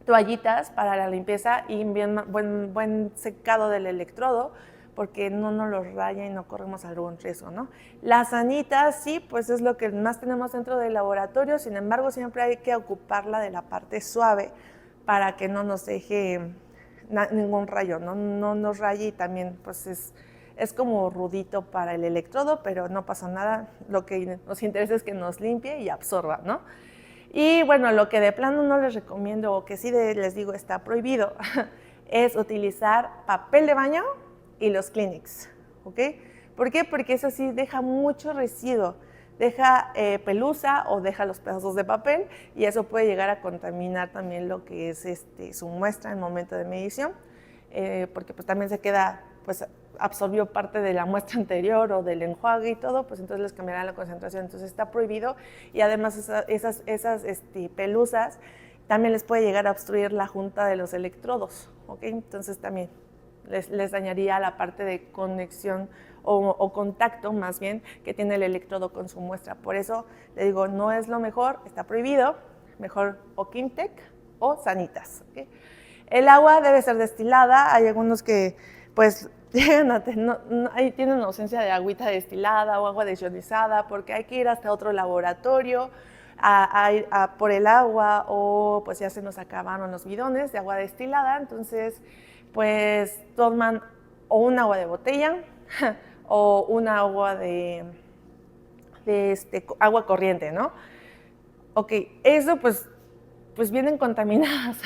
toallitas para la limpieza y buen secado del electrodo, porque no nos los raya y no corremos algún riesgo, ¿no? Las sanitas, sí, pues es lo que más tenemos dentro del laboratorio, sin embargo, siempre hay que ocuparla de la parte suave para que no nos deje ningún rayo, no nos raye y también pues es como rudito para el electrodo, pero no pasa nada, lo que nos interesa es que nos limpie y absorba, ¿no? Y bueno, lo que de plano no les recomiendo, o que sí les digo está prohibido, es utilizar papel de baño y los Kleenex, ¿ok? ¿Por qué? Porque eso sí deja mucho residuo, deja pelusa o deja los pedazos de papel y eso puede llegar a contaminar también lo que es su muestra en el momento de medición, porque pues también se queda, pues absorbió parte de la muestra anterior o del enjuague y todo, pues entonces les cambiará la concentración, entonces está prohibido y además esas pelusas también les puede llegar a obstruir la junta de los electrodos, ¿ok? Entonces también les dañaría la parte de conexión o contacto más bien que tiene el electrodo con su muestra. Por eso le digo, no es lo mejor, está prohibido, mejor o Kimtech o sanitas. ¿Okay? El agua debe ser destilada, hay algunos que pues llegan a tienen ausencia de agüita destilada o agua desionizada porque hay que ir hasta otro laboratorio por el agua o pues ya se nos acabaron los bidones de agua destilada, entonces pues toman o un agua de botella o un agua de agua corriente, ¿no? Ok, eso pues vienen contaminadas.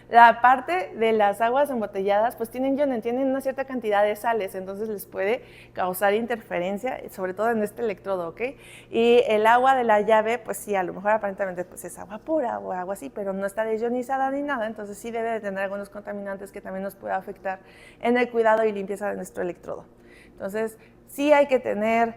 La parte de las aguas embotelladas pues tienen una cierta cantidad de sales, entonces les puede causar interferencia, sobre todo en este electrodo, ¿ok? Y el agua de la llave, pues sí, a lo mejor aparentemente pues es agua pura o agua así, pero no está desionizada ni nada, entonces sí debe de tener algunos contaminantes que también nos puede afectar en el cuidado y limpieza de nuestro electrodo. Entonces sí hay que tener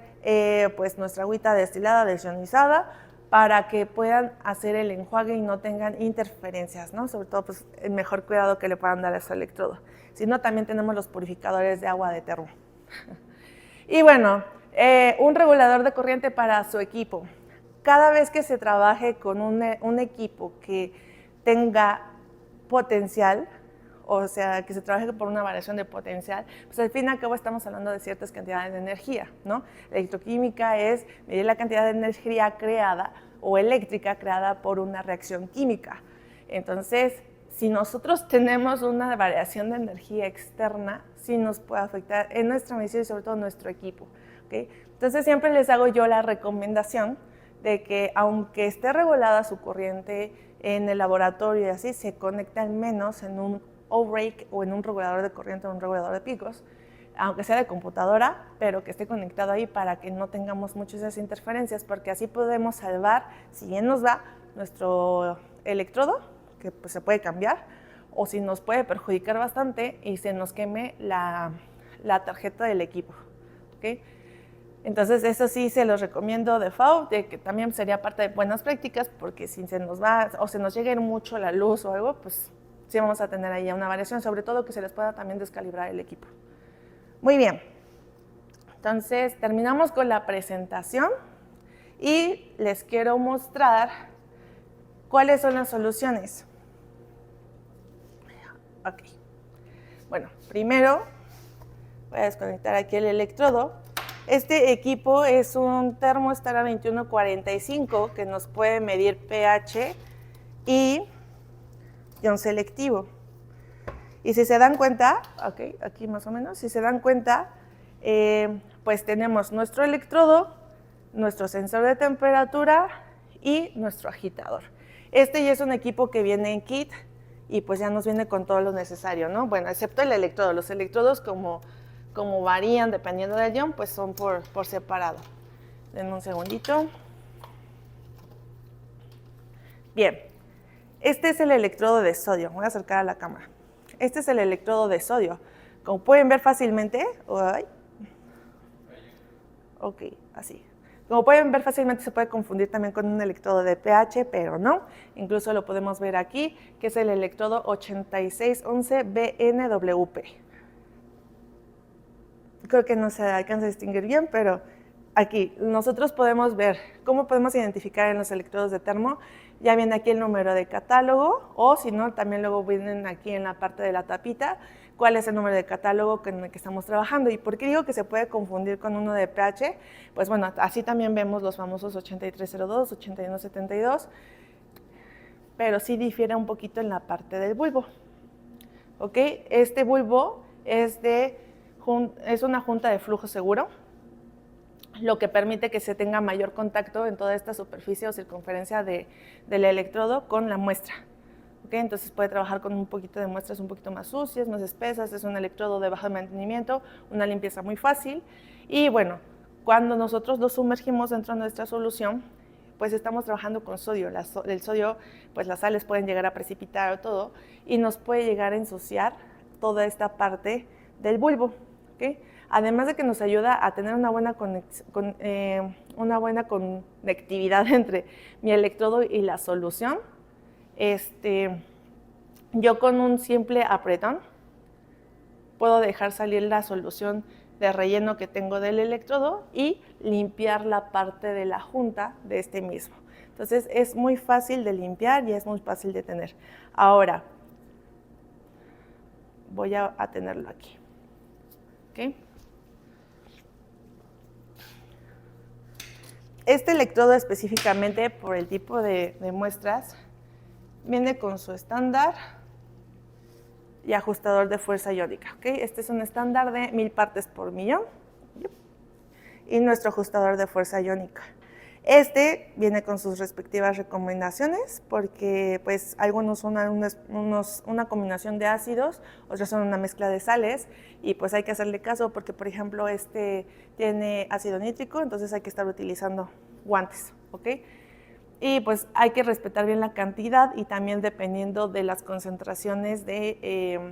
pues nuestra agüita destilada, desionizada, para que puedan hacer el enjuague y no tengan interferencias, ¿no? Sobre todo, pues, el mejor cuidado que le puedan dar a su electrodo. Si no, también tenemos los purificadores de agua de termo. Y bueno, un regulador de corriente para su equipo. Cada vez que se trabaje con un equipo que tenga potencial, o sea, que se trabaje por una variación de potencial, pues al fin y al cabo estamos hablando de ciertas cantidades de energía, ¿no? La electroquímica es medir la cantidad de energía creada o eléctrica creada por una reacción química. Entonces, si nosotros tenemos una variación de energía externa, sí nos puede afectar en nuestra medición y sobre todo en nuestro equipo, ¿okay? Entonces, siempre les hago yo la recomendación de que aunque esté regulada su corriente en el laboratorio y así, se conecte al menos en un O-break o en un regulador de corriente o un regulador de picos, aunque sea de computadora, pero que esté conectado ahí para que no tengamos muchas de esas interferencias, porque así podemos salvar, si bien nos va, nuestro electrodo, que pues se puede cambiar, o si nos puede perjudicar bastante y se nos queme la tarjeta del equipo, ¿okay? Entonces eso sí se los recomiendo de FAU, de que también sería parte de buenas prácticas, porque si se nos va o se nos llega mucho la luz o algo, pues sí vamos a tener ahí una variación, sobre todo que se les pueda también descalibrar el equipo. Muy bien, entonces terminamos con la presentación y les quiero mostrar cuáles son las soluciones. Ok, bueno, primero voy a desconectar aquí el electrodo. Este equipo es un Thermostar A2145 que nos puede medir pH y ion selectivo. Y si se dan cuenta, okay, aquí más o menos, si se dan cuenta, pues tenemos nuestro electrodo, nuestro sensor de temperatura y nuestro agitador. Este ya es un equipo que viene en kit y pues ya nos viene con todo lo necesario, ¿no? Bueno, excepto el electrodo. Los electrodos como varían dependiendo del ion, pues son por separado. Denme un segundito. Bien, este es el electrodo de sodio. Voy a acercar a la cámara. Este es el electrodo de sodio. Como pueden ver fácilmente, ok, así. Como pueden ver fácilmente se puede confundir también con un electrodo de pH, pero no. Incluso lo podemos ver aquí, que es el electrodo 8611BNWP. Creo que no se alcanza a distinguir bien, pero aquí nosotros podemos ver cómo podemos identificar en los electrodos de termo. Ya viene aquí el número de catálogo, o si no, también luego vienen aquí en la parte de la tapita cuál es el número de catálogo con el que estamos trabajando. ¿Y por qué digo que se puede confundir con uno de pH? Pues bueno, así también vemos los famosos 8302, 8172, pero sí difiere un poquito en la parte del bulbo. ¿Ok? Este bulbo es una junta de flujo seguro, lo que permite que se tenga mayor contacto en toda esta superficie o circunferencia del electrodo con la muestra. ¿Okay? Entonces puede trabajar con un poquito de muestras un poquito más sucias, más espesas, es un electrodo de bajo mantenimiento, una limpieza muy fácil. Y bueno, cuando nosotros lo sumergimos dentro de nuestra solución, pues estamos trabajando con sodio. El sodio, pues las sales pueden llegar a precipitar o todo, y nos puede llegar a ensuciar toda esta parte del bulbo. ¿Okay? Además de que nos ayuda a tener una buena conectividad entre mi electrodo y la solución, yo con un simple apretón puedo dejar salir la solución de relleno que tengo del electrodo y limpiar la parte de la junta de este mismo. Entonces es muy fácil de limpiar y es muy fácil de tener. Ahora, voy a tenerlo aquí. ¿Okay? Este electrodo específicamente, por el tipo de muestras, viene con su estándar y ajustador de fuerza iónica. ¿Okay? Este es un estándar de 1000 partes por millón y nuestro ajustador de fuerza iónica. Este viene con sus respectivas recomendaciones porque pues algunos son una combinación de ácidos, otros son una mezcla de sales y pues hay que hacerle caso porque por ejemplo este tiene ácido nítrico, entonces hay que estar utilizando guantes, ¿ok? Y pues hay que respetar bien la cantidad y también dependiendo de las concentraciones de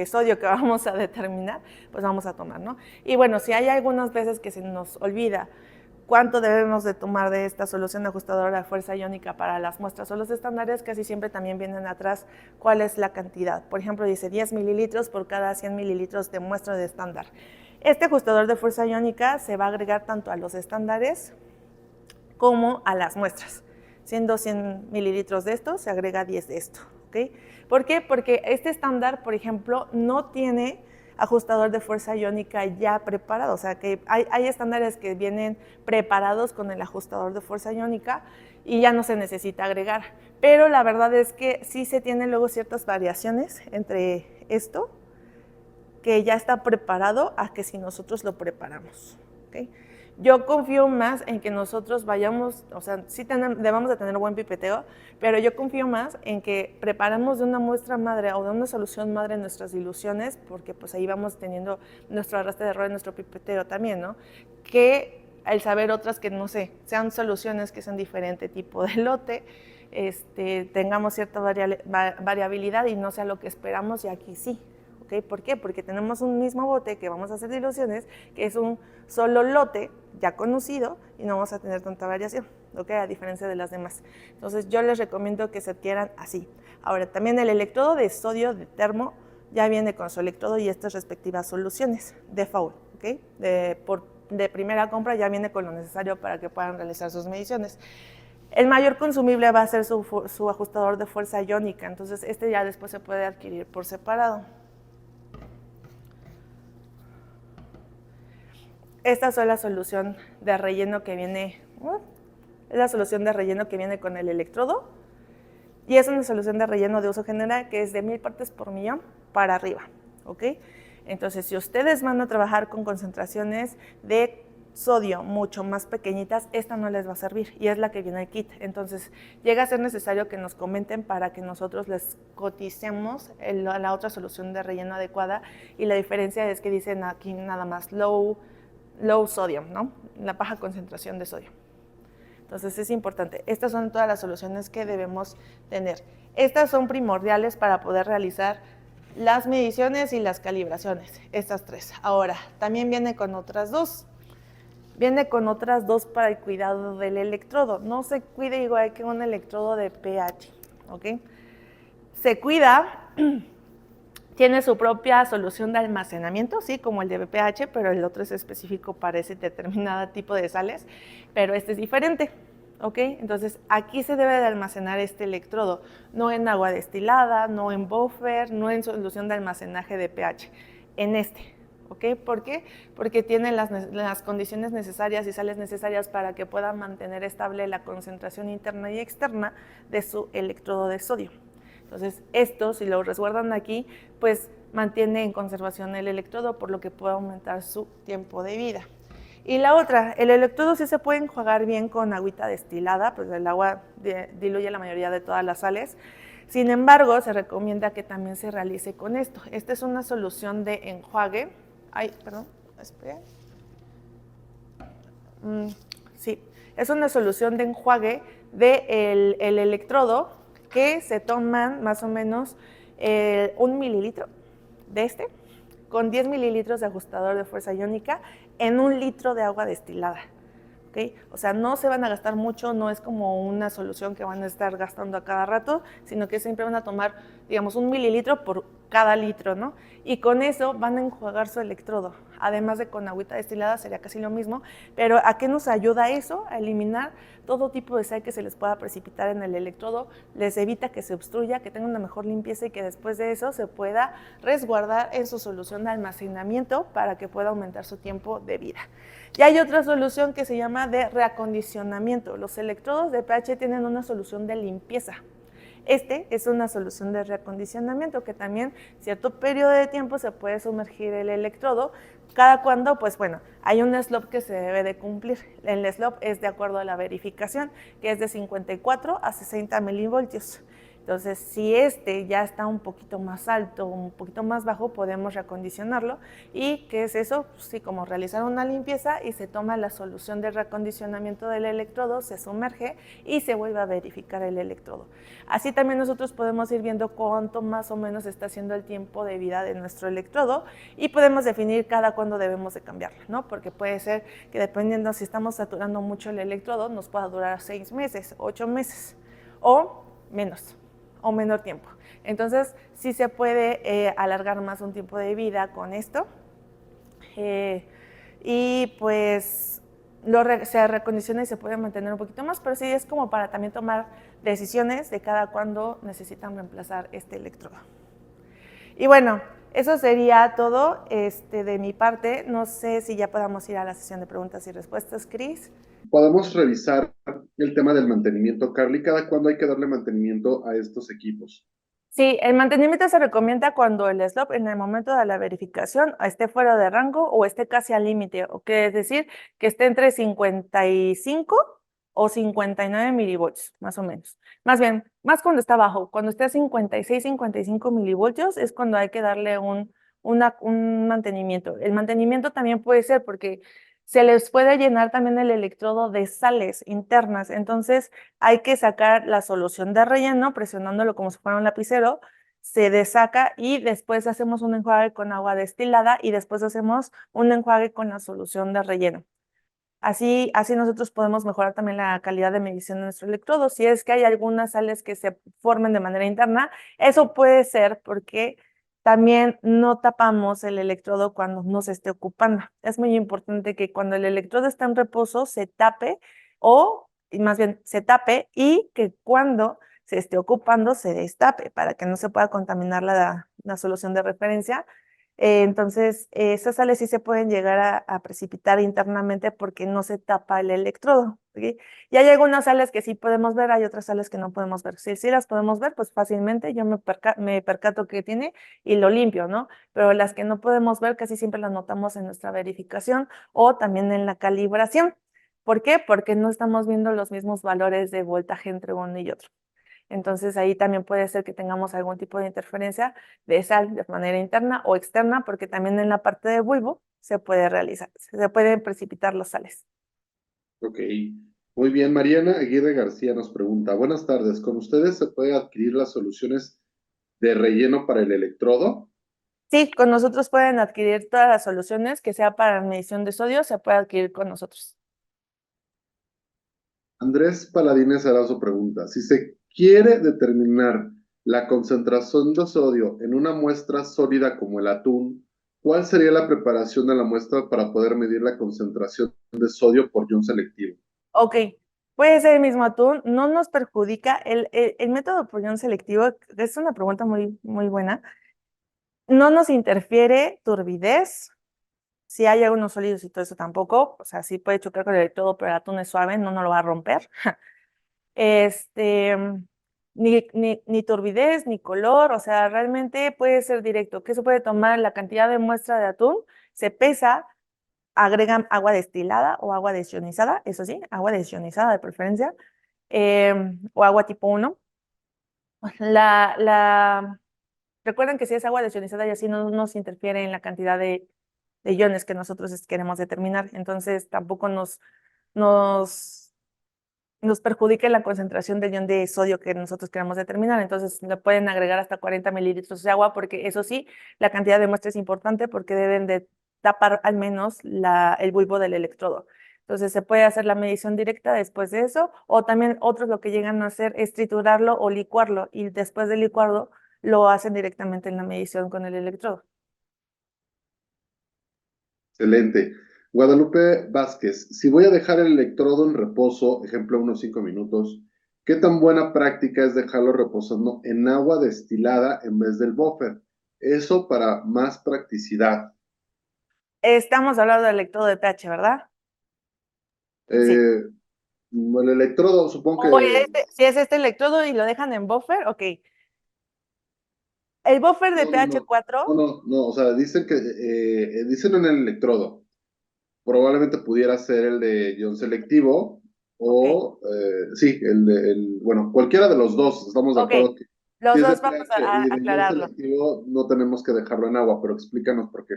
sodio que vamos a determinar, pues vamos a tomar, ¿no? Y bueno, si hay algunas veces que se nos olvida cuánto debemos de tomar de esta solución ajustadora de fuerza iónica para las muestras o los estándares, casi siempre también vienen atrás cuál es la cantidad. Por ejemplo, dice 10 mililitros por cada 100 mililitros de muestra de estándar. Este ajustador de fuerza iónica se va a agregar tanto a los estándares como a las muestras. Siendo 100 mililitros de esto, se agrega 10 de esto. ¿Okay? ¿Por qué? Porque este estándar, por ejemplo, no tiene ajustador de fuerza iónica ya preparado. O sea, que hay estándares que vienen preparados con el ajustador de fuerza iónica y ya no se necesita agregar. Pero la verdad es que sí se tienen luego ciertas variaciones entre esto, que ya está preparado, a que si nosotros lo preparamos. ¿Okay? Yo confío más en que nosotros vayamos, o sea, sí debemos de tener buen pipeteo, pero yo confío más en que preparamos de una muestra madre o de una solución madre nuestras diluciones, porque pues ahí vamos teniendo nuestro arrastre de error en nuestro pipeteo también, ¿no? Que el saber otras que, no sé, sean soluciones que sean diferente tipo de lote, tengamos cierta variabilidad y no sea lo que esperamos y aquí sí. ¿Okay? ¿Por qué? Porque tenemos un mismo bote que vamos a hacer diluciones, que es un solo lote ya conocido y no vamos a tener tanta variación, ¿okay? A diferencia de las demás. Entonces yo les recomiendo que se adquieran así. Ahora también el electrodo de sodio de termo ya viene con su electrodo y estas respectivas soluciones de default, ¿okay? De primera compra ya viene con lo necesario para que puedan realizar sus mediciones. El mayor consumible va a ser su ajustador de fuerza iónica, entonces este ya después se puede adquirir por separado. Esta es la solución de relleno que viene, es la solución de relleno que viene con el electrodo y es una solución de relleno de uso general que es de 1000 partes por millón para arriba, ¿ok? Entonces, si ustedes van a trabajar con concentraciones de sodio mucho más pequeñitas, esta no les va a servir y es la que viene al kit. Entonces llega a ser necesario que nos comenten para que nosotros les coticemos la otra solución de relleno adecuada, y la diferencia es que dicen aquí nada más low sodium, ¿no? La baja concentración de sodio. Entonces es importante. Estas son todas las soluciones que debemos tener. Estas son primordiales para poder realizar las mediciones y las calibraciones, estas tres. Ahora, también viene con otras dos. Viene con otras dos para el cuidado del electrodo. No se cuide igual que un electrodo de pH, ¿ok? Se cuida, tiene su propia solución de almacenamiento, sí, como el de pH, pero el otro es específico para ese determinado tipo de sales, pero este es diferente, ¿ok? Entonces, aquí se debe de almacenar este electrodo, no en agua destilada, no en buffer, no en solución de almacenaje de pH, en este. ¿Ok? ¿Por qué? Porque tiene las condiciones necesarias y sales necesarias para que pueda mantener estable la concentración interna y externa de su electrodo de sodio. Entonces, esto, si lo resguardan aquí, pues mantiene en conservación el electrodo, por lo que puede aumentar su tiempo de vida. Y la otra, el electrodo sí se puede enjuagar bien con agüita destilada, pues el agua diluye la mayoría de todas las sales. Sin embargo, se recomienda que también se realice con esto. Esta es una solución de enjuague. Ay, perdón, espera. Sí, es una solución de enjuague del electrodo que se toman más o menos 1 mililitro de este con 10 mililitros de ajustador de fuerza iónica en 1 litro de agua destilada. ¿Okay? O sea, no se van a gastar mucho, no es como una solución que van a estar gastando a cada rato, sino que siempre van a tomar, digamos, 1 mililitro por cada litro, ¿no? Y con eso van a enjuagar su electrodo. Además de con agüita destilada sería casi lo mismo, pero ¿a qué nos ayuda eso? A eliminar todo tipo de sal que se les pueda precipitar en el electrodo, les evita que se obstruya, que tenga una mejor limpieza y que después de eso se pueda resguardar en su solución de almacenamiento para que pueda aumentar su tiempo de vida. Y hay otra solución que se llama de reacondicionamiento. Los electrodos de pH tienen una solución de limpieza. Este es una solución de reacondicionamiento que también cierto periodo de tiempo se puede sumergir el electrodo. Cada cuando, pues bueno, hay un slope que se debe de cumplir. El slope es de acuerdo a la verificación, que es de 54 a 60 milivoltios. Entonces, si este ya está un poquito más alto, un poquito más bajo, podemos reacondicionarlo. ¿Y qué es eso? Pues sí, como realizar una limpieza y se toma la solución de reacondicionamiento del electrodo, se sumerge y se vuelve a verificar el electrodo. Así también nosotros podemos ir viendo cuánto más o menos está siendo el tiempo de vida de nuestro electrodo y podemos definir cada cuándo debemos de cambiarlo, ¿no? Porque puede ser que dependiendo si estamos saturando mucho el electrodo, nos pueda durar 6 meses, 8 meses o menos o menor tiempo. Entonces, sí se puede alargar más un tiempo de vida con esto. Y pues se recondiciona y se puede mantener un poquito más, pero sí es como para también tomar decisiones de cada cuándo necesitan reemplazar este electrodo. Y bueno, eso sería todo de mi parte. No sé si ya podamos ir a la sesión de preguntas y respuestas, Cris. Podemos revisar el tema del mantenimiento, Carly. ¿Cada cuándo hay que darle mantenimiento a estos equipos? Sí, el mantenimiento se recomienda cuando el slope en el momento de la verificación esté fuera de rango o esté casi al límite, o que es decir, que esté entre 55 o 59 milivoltios, más o menos. Más bien, más cuando está bajo, cuando esté a 56, 55 milivoltios es cuando hay que darle un mantenimiento. El mantenimiento también puede ser porque se les puede llenar también el electrodo de sales internas, entonces hay que sacar la solución de relleno presionándolo como si fuera un lapicero, se desaca y después hacemos un enjuague con agua destilada y después hacemos un enjuague con la solución de relleno. Así nosotros podemos mejorar también la calidad de medición de nuestro electrodo. Si es que hay algunas sales que se formen de manera interna, eso puede ser porque también no tapamos el electrodo cuando no se esté ocupando. Es muy importante que cuando el electrodo está en reposo se tape y más bien se tape y que cuando se esté ocupando se destape para que no se pueda contaminar la solución de referencia Entonces, esas sales sí se pueden llegar a precipitar internamente porque no se tapa el electrodo. ¿Ok? Y hay algunas sales que sí podemos ver, hay otras sales que no podemos ver. Si sí las podemos ver, pues fácilmente yo me percato que tiene y lo limpio, ¿no? Pero las que no podemos ver casi siempre las notamos en nuestra verificación o también en la calibración. ¿Por qué? Porque no estamos viendo los mismos valores de voltaje entre uno y otro. Entonces ahí también puede ser que tengamos algún tipo de interferencia de sal de manera interna o externa, porque también en la parte de bulbo se puede realizar, se pueden precipitar las sales. Ok, muy bien. Mariana Aguirre García nos pregunta, buenas tardes, ¿con ustedes se puede adquirir las soluciones de relleno para el electrodo? Sí, con nosotros pueden adquirir todas las soluciones que sea para medición de sodio, se puede adquirir con nosotros. Andrés Paladines Arazo pregunta, si se quiere determinar la concentración de sodio en una muestra sólida como el atún, ¿cuál sería la preparación de la muestra para poder medir la concentración de sodio por ion selectivo? Ok, puede ser el mismo atún, no nos perjudica. El método por ion selectivo es una pregunta muy buena. No nos interfiere turbidez. Si hay algunos sólidos y todo eso tampoco, o sea, sí puede chocar con el electrodo, pero el atún es suave, no lo va a romper. Este, ni turbidez, ni color, o sea, realmente puede ser directo. ¿Qué se puede tomar? La cantidad de muestra de atún, se pesa, agregan agua destilada o agua desionizada, eso sí, agua desionizada de preferencia, o agua tipo 1. La, la, Recuerden que si es agua desionizada y así no nos interfiere en la cantidad de iones que nosotros queremos determinar. Entonces tampoco nos, nos perjudica la concentración del ion de sodio que nosotros queremos determinar. Entonces le pueden agregar hasta 40 mililitros de agua porque eso sí, la cantidad de muestra es importante porque deben de tapar al menos el bulbo del electrodo. Entonces se puede hacer la medición directa después de eso, o también otros lo que llegan a hacer es triturarlo o licuarlo y después de licuarlo lo hacen directamente en la medición con el electrodo. Excelente. Guadalupe Vázquez, si voy a dejar el electrodo en reposo, ejemplo, unos 5 minutos, ¿qué tan buena práctica es dejarlo reposando en agua destilada en vez del buffer? Eso para más practicidad. Estamos hablando del electrodo de pH, ¿verdad? Sí. Eh, el electrodo, supongo O que si es este electrodo y lo dejan en buffer, ok. El buffer de no, no, pH no, no, 4, no, no, o sea, dicen que dicen en el electrodo, probablemente pudiera ser el de ion selectivo ok, o, sí, bueno, cualquiera de los dos, estamos de ok. acuerdo que si Los es de dos vamos pH y a de ion aclararlo. selectivo, no tenemos que dejarlo en agua, pero explícanos por qué.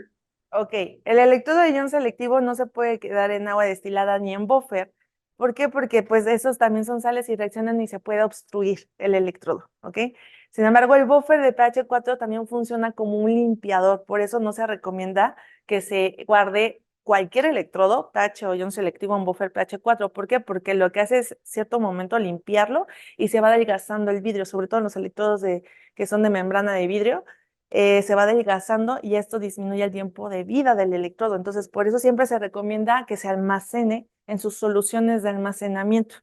Ok, el electrodo de ion selectivo no se puede quedar en agua destilada ni en buffer. ¿Por qué? Porque pues esos también son sales y reaccionan y se puede obstruir el electrodo, ¿ok? Sin embargo, el buffer de pH 4 también funciona como un limpiador, por eso no se recomienda que se guarde cualquier electrodo, pH o ion selectivo en buffer pH 4. ¿Por qué? Porque lo que hace es cierto momento limpiarlo y se va desgastando el vidrio, sobre todo en los electrodos que son de membrana de vidrio, se va adelgazando y esto disminuye el tiempo de vida del electrodo. Entonces, por eso siempre se recomienda que se almacene en sus soluciones de almacenamiento.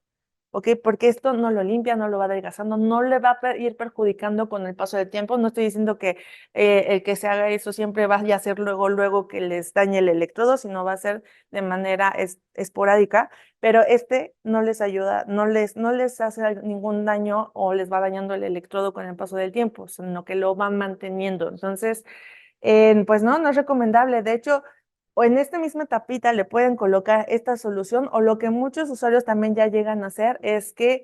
¿Ok? Porque esto no lo limpia, no lo va adelgazando, no le va a ir perjudicando con el paso del tiempo. No estoy diciendo que el que se haga eso siempre vaya a ser luego que les dañe el electrodo, sino va a ser de manera esporádica, pero este no les ayuda, no les hace ningún daño o les va dañando el electrodo con el paso del tiempo, sino que lo van manteniendo. Entonces, pues no es recomendable. De hecho, o en esta misma tapita le pueden colocar esta solución, o lo que muchos usuarios también ya llegan a hacer es que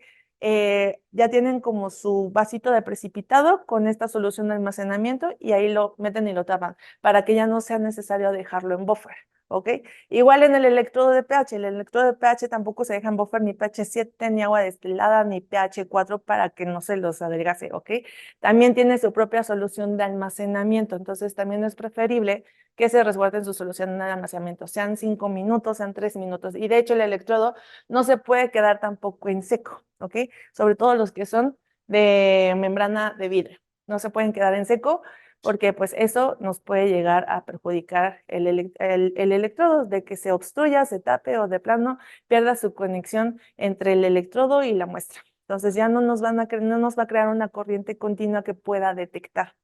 ya tienen como su vasito de precipitado con esta solución de almacenamiento y ahí lo meten y lo tapan para que ya no sea necesario dejarlo en buffer. ¿Ok? Igual en el electrodo de pH, el electrodo de pH tampoco se deja en buffer ni pH 7, ni agua destilada, ni pH 4 para que no se los adelgace, ¿ok? También tiene su propia solución de almacenamiento, entonces también es preferible que se resguarden su solución de almacenamiento, sean 5 minutos, sean 3 minutos. Y de hecho el electrodo no se puede quedar tampoco en seco, ¿ok? Sobre todo los que son de membrana de vidrio. No se pueden quedar en seco porque pues eso nos puede llegar a perjudicar el electrodo, de que se obstruya, se tape o de plano pierda su conexión entre el electrodo y la muestra. Entonces ya no nos va a crear una corriente continua que pueda detectar.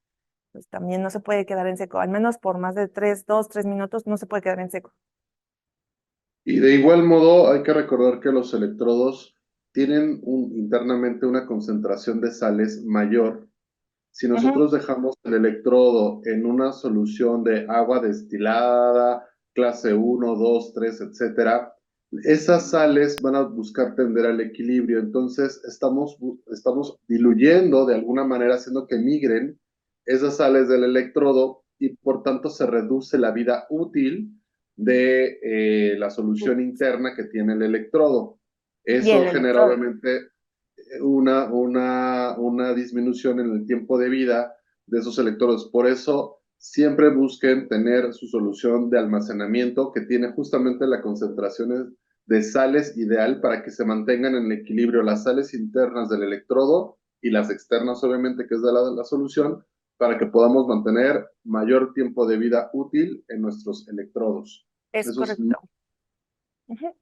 Pues también no se puede quedar en seco, al menos por más de 2, 3 minutos no se puede quedar en seco. Y de igual modo, hay que recordar que los electrodos tienen internamente una concentración de sales mayor. Si Ujú. nosotros dejamos el electrodo en una solución de agua destilada, clase 1, 2, 3, etcétera, esas sales van a buscar tender al equilibrio. Entonces, estamos diluyendo de alguna manera, haciendo que migren esas sales del electrodo y por tanto se reduce la vida útil de la solución interna que tiene el electrodo. Y el Eso genera electrodo. obviamente una disminución en el tiempo de vida de esos electrodos. Por eso, siempre busquen tener su solución de almacenamiento que tiene justamente la concentración de sales ideal para que se mantengan en equilibrio las sales internas del electrodo y las externas, obviamente, que es de la solución, para que podamos mantener mayor tiempo de vida útil en nuestros electrodos. Es Eso es. correcto. Ujú.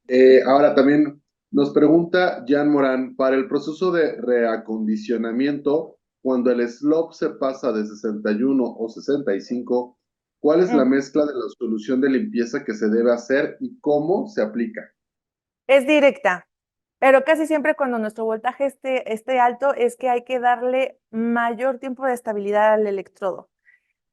Ahora también nos pregunta Jan Morán, para el proceso de reacondicionamiento, cuando el slope se pasa de 61 o 65, ¿cuál es la Mm. mezcla de la solución de limpieza que se debe hacer y cómo se aplica? Es directa, pero casi siempre cuando nuestro voltaje esté alto es que hay que darle mayor tiempo de estabilidad al electrodo.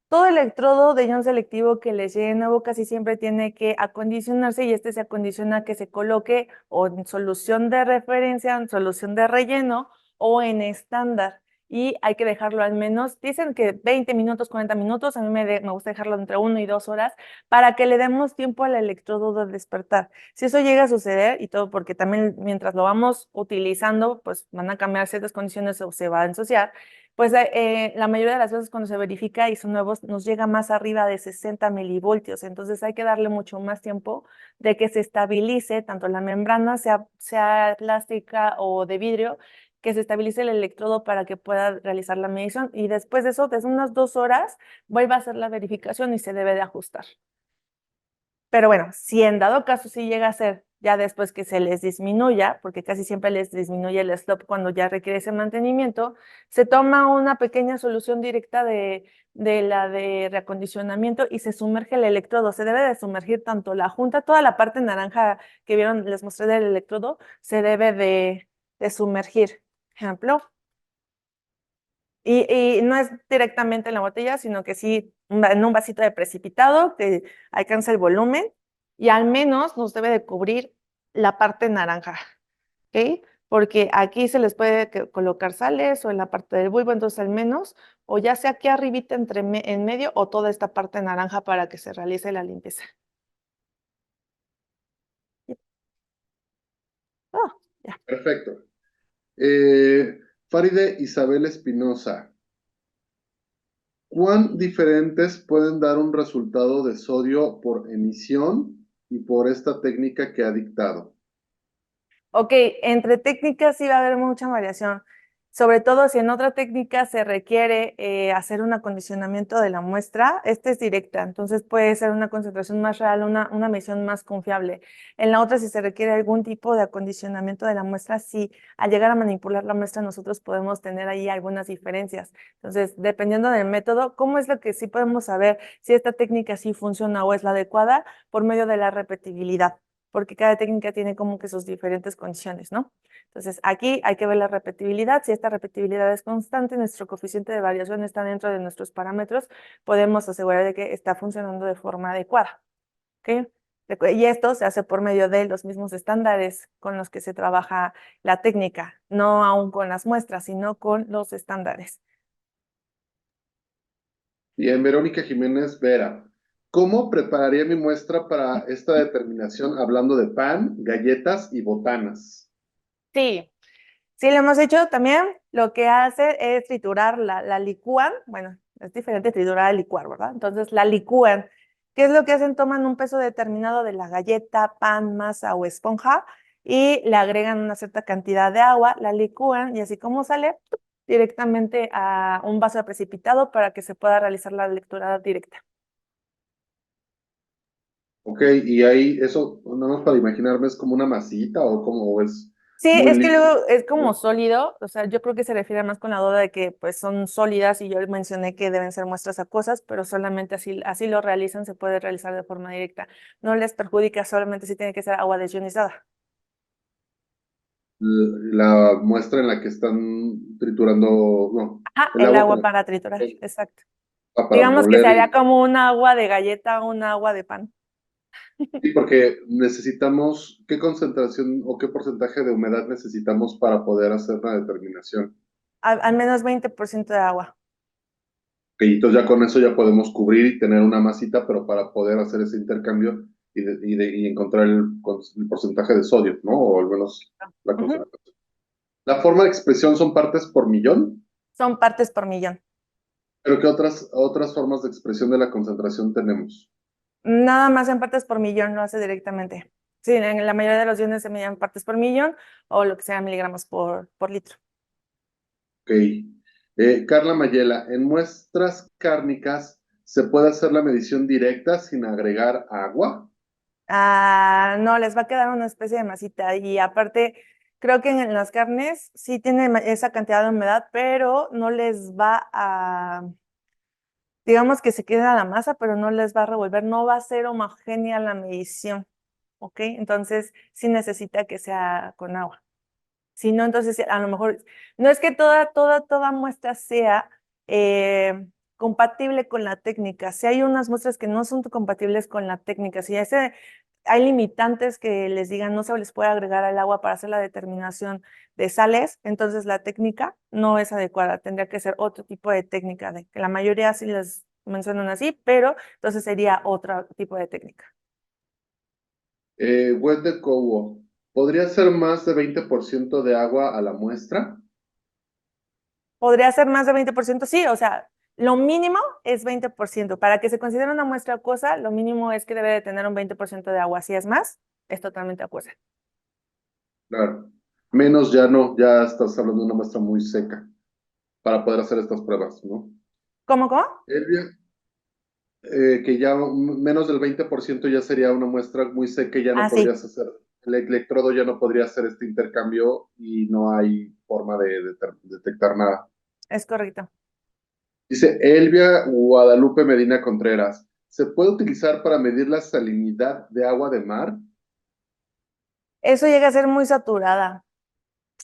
Todo electrodo de ion selectivo que les llegue nuevo casi siempre tiene que acondicionarse y este se acondiciona a que se coloque o en solución de referencia, en solución de relleno o en estándar. Y hay que dejarlo al menos, dicen que 20 minutos, 40 minutos, a mí me gusta dejarlo entre 1 y 2 horas para que le demos tiempo al electrodo de despertar. Si eso llega a suceder y todo, porque también mientras lo vamos utilizando, pues van a cambiar ciertas condiciones o se va a ensuciar, pues la mayoría de las veces cuando se verifica y son nuevos, nos llega más arriba de 60 milivoltios. Entonces hay que darle mucho más tiempo de que se estabilice tanto la membrana, sea plástica o de vidrio, que se estabilice el electrodo para que pueda realizar la medición. Y después de eso, desde unas 2 horas, vuelve a hacer la verificación y se debe de ajustar. Pero bueno, si en dado caso sí llega a ser ya después que se les disminuya, porque casi siempre les disminuye el stop cuando ya requiere ese mantenimiento, se toma una pequeña solución directa de la de reacondicionamiento y se sumerge el electrodo. Se debe de sumergir tanto la junta, toda la parte naranja que vieron, les mostré del electrodo, se debe de sumergir. Ejemplo. Y no es directamente en la botella, sino que sí en un vasito de precipitado que alcanza el volumen y al menos nos debe de cubrir la parte naranja, ¿ok? Porque aquí se les puede colocar sales o en la parte del bulbo, entonces al menos, o ya sea aquí arribita en medio o toda esta parte naranja para que se realice la limpieza. Ah, ya. Perfecto. Faride Isabel Espinosa, ¿cuán diferentes pueden dar un resultado de sodio por emisión y por esta técnica que ha dictado? Ok, entre técnicas sí va a haber mucha variación, sobre todo si en otra técnica se requiere hacer un acondicionamiento de la muestra, esta es directa, entonces puede ser una concentración más real, una medición más confiable. En la otra, si se requiere algún tipo de acondicionamiento de la muestra, sí, al llegar a manipular la muestra nosotros podemos tener ahí algunas diferencias. Entonces, dependiendo del método, ¿cómo es lo que sí podemos saber si esta técnica sí funciona o es la adecuada? Por medio de la repetibilidad, porque cada técnica tiene como que sus diferentes condiciones, ¿no? Entonces, aquí hay que ver la repetibilidad. Si esta repetibilidad es constante, nuestro coeficiente de variación está dentro de nuestros parámetros, podemos asegurar de que está funcionando de forma adecuada, ¿ok? Y esto se hace por medio de los mismos estándares con los que se trabaja la técnica, no aún con las muestras, sino con los estándares. Bien, Verónica Jiménez Vera, ¿cómo prepararía mi muestra para esta determinación hablando de pan, galletas y botanas? Sí, sí, lo hemos hecho también. Lo que hace es triturar, la licúan. Bueno, es diferente triturar a licuar, ¿verdad? Entonces la licúan. ¿Qué es lo que hacen? Toman un peso determinado de la galleta, pan, masa o esponja y le agregan una cierta cantidad de agua, la licúan y así como sale, directamente a un vaso de precipitado para que se pueda realizar la lectura directa. Ok, y ahí eso, nada más para imaginarme, ¿es como una masita o cómo es? Sí, muy es que líquido. luego es como sólido, o sea, yo creo que se refiere más con la duda de que pues son sólidas y yo mencioné que deben ser muestras acuosas, pero solamente así lo realizan, se puede realizar de forma directa. No les perjudica, solamente si tiene que ser agua desionizada. La muestra en la que están triturando, no, Ajá, el el agua agua con para triturar, exacto. para Digamos que moler. sería como un agua de galleta o un agua de pan. Sí, porque necesitamos, ¿qué concentración o qué porcentaje de humedad necesitamos para poder hacer la determinación? Al menos 20% de agua. Ok, entonces ya con eso ya podemos cubrir y tener una masita, pero para poder hacer ese intercambio y encontrar el porcentaje de sodio, ¿no? O al menos la Ujú. concentración. La forma de expresión son partes por millón, Son partes por millón. pero ¿qué otras formas de expresión de la concentración tenemos? Nada más en partes por millón lo hace directamente. Sí, en la mayoría de los iones se miden partes por millón o lo que sea miligramos por litro. Ok. Carla Mayela, en muestras cárnicas, ¿se puede hacer la medición directa sin agregar agua? Ah, no, les va a quedar una especie de masita y aparte creo que en las carnes sí tiene esa cantidad de humedad, pero no les va a, digamos que se queda la masa, pero no les va a revolver, no va a ser homogénea la medición, ¿ok? Entonces sí necesita que sea con agua. Si no, entonces a lo mejor, no es que toda muestra sea compatible con la técnica. Si hay unas muestras que no son compatibles con la técnica, si hay limitantes que les digan no se les puede agregar al agua para hacer la determinación de sales, entonces la técnica no es adecuada. Tendría que ser otro tipo de técnica, de que la mayoría sí les mencionan así, pero entonces sería otro tipo de técnica. Wet de Cowo, ¿podría ser más de 20% de agua a la muestra? ¿Podría ser más de 20%? Sí, o sea, lo mínimo es 20%. Para que se considere una muestra acuosa, lo mínimo es que debe de tener un 20% de agua. Si es más, es totalmente acuosa. Claro. Menos ya no, ya estás hablando de una muestra muy seca para poder hacer estas pruebas, ¿no? ¿Cómo? Elvia, que ya menos del 20% ya sería una muestra muy seca y ya no Ah, sí, podrías hacer, el electrodo ya no podría hacer este intercambio y no hay forma de detectar nada. es correcto. Dice Elvia Guadalupe Medina Contreras, ¿se puede utilizar para medir la salinidad de agua de mar? Eso llega a ser muy saturada,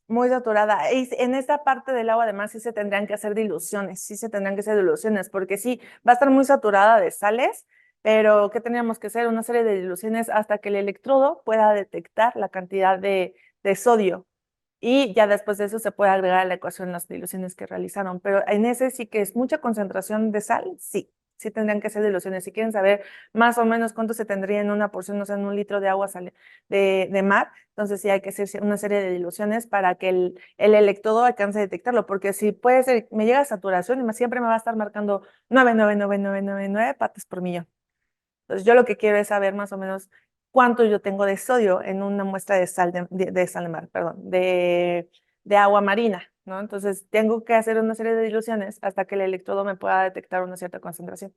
muy saturada. Y en esta parte del agua, además, sí se tendrían que hacer diluciones, sí se tendrían que hacer diluciones, porque sí, va a estar muy saturada de sales, pero ¿qué tendríamos que hacer? Una serie de diluciones hasta que el electrodo pueda detectar la cantidad de sodio. Y ya después de eso se puede agregar a la ecuación las diluciones que realizaron. Pero en ese sí que es mucha concentración de sal, sí, sí tendrían que hacer diluciones. Si quieren saber más o menos cuánto se tendría en una porción, o sea, en un litro de agua de mar, entonces sí hay que hacer una serie de diluciones para que el electrodo alcance a detectarlo. Porque si puede ser, me llega a saturación y siempre me va a estar marcando 9,99999 partes por millón. Entonces, yo lo que quiero es saber más o menos cuánto yo tengo de sodio en una muestra de sal de sal de mar, perdón, de agua marina, ¿no? Entonces, tengo que hacer una serie de diluciones hasta que el electrodo me pueda detectar una cierta concentración.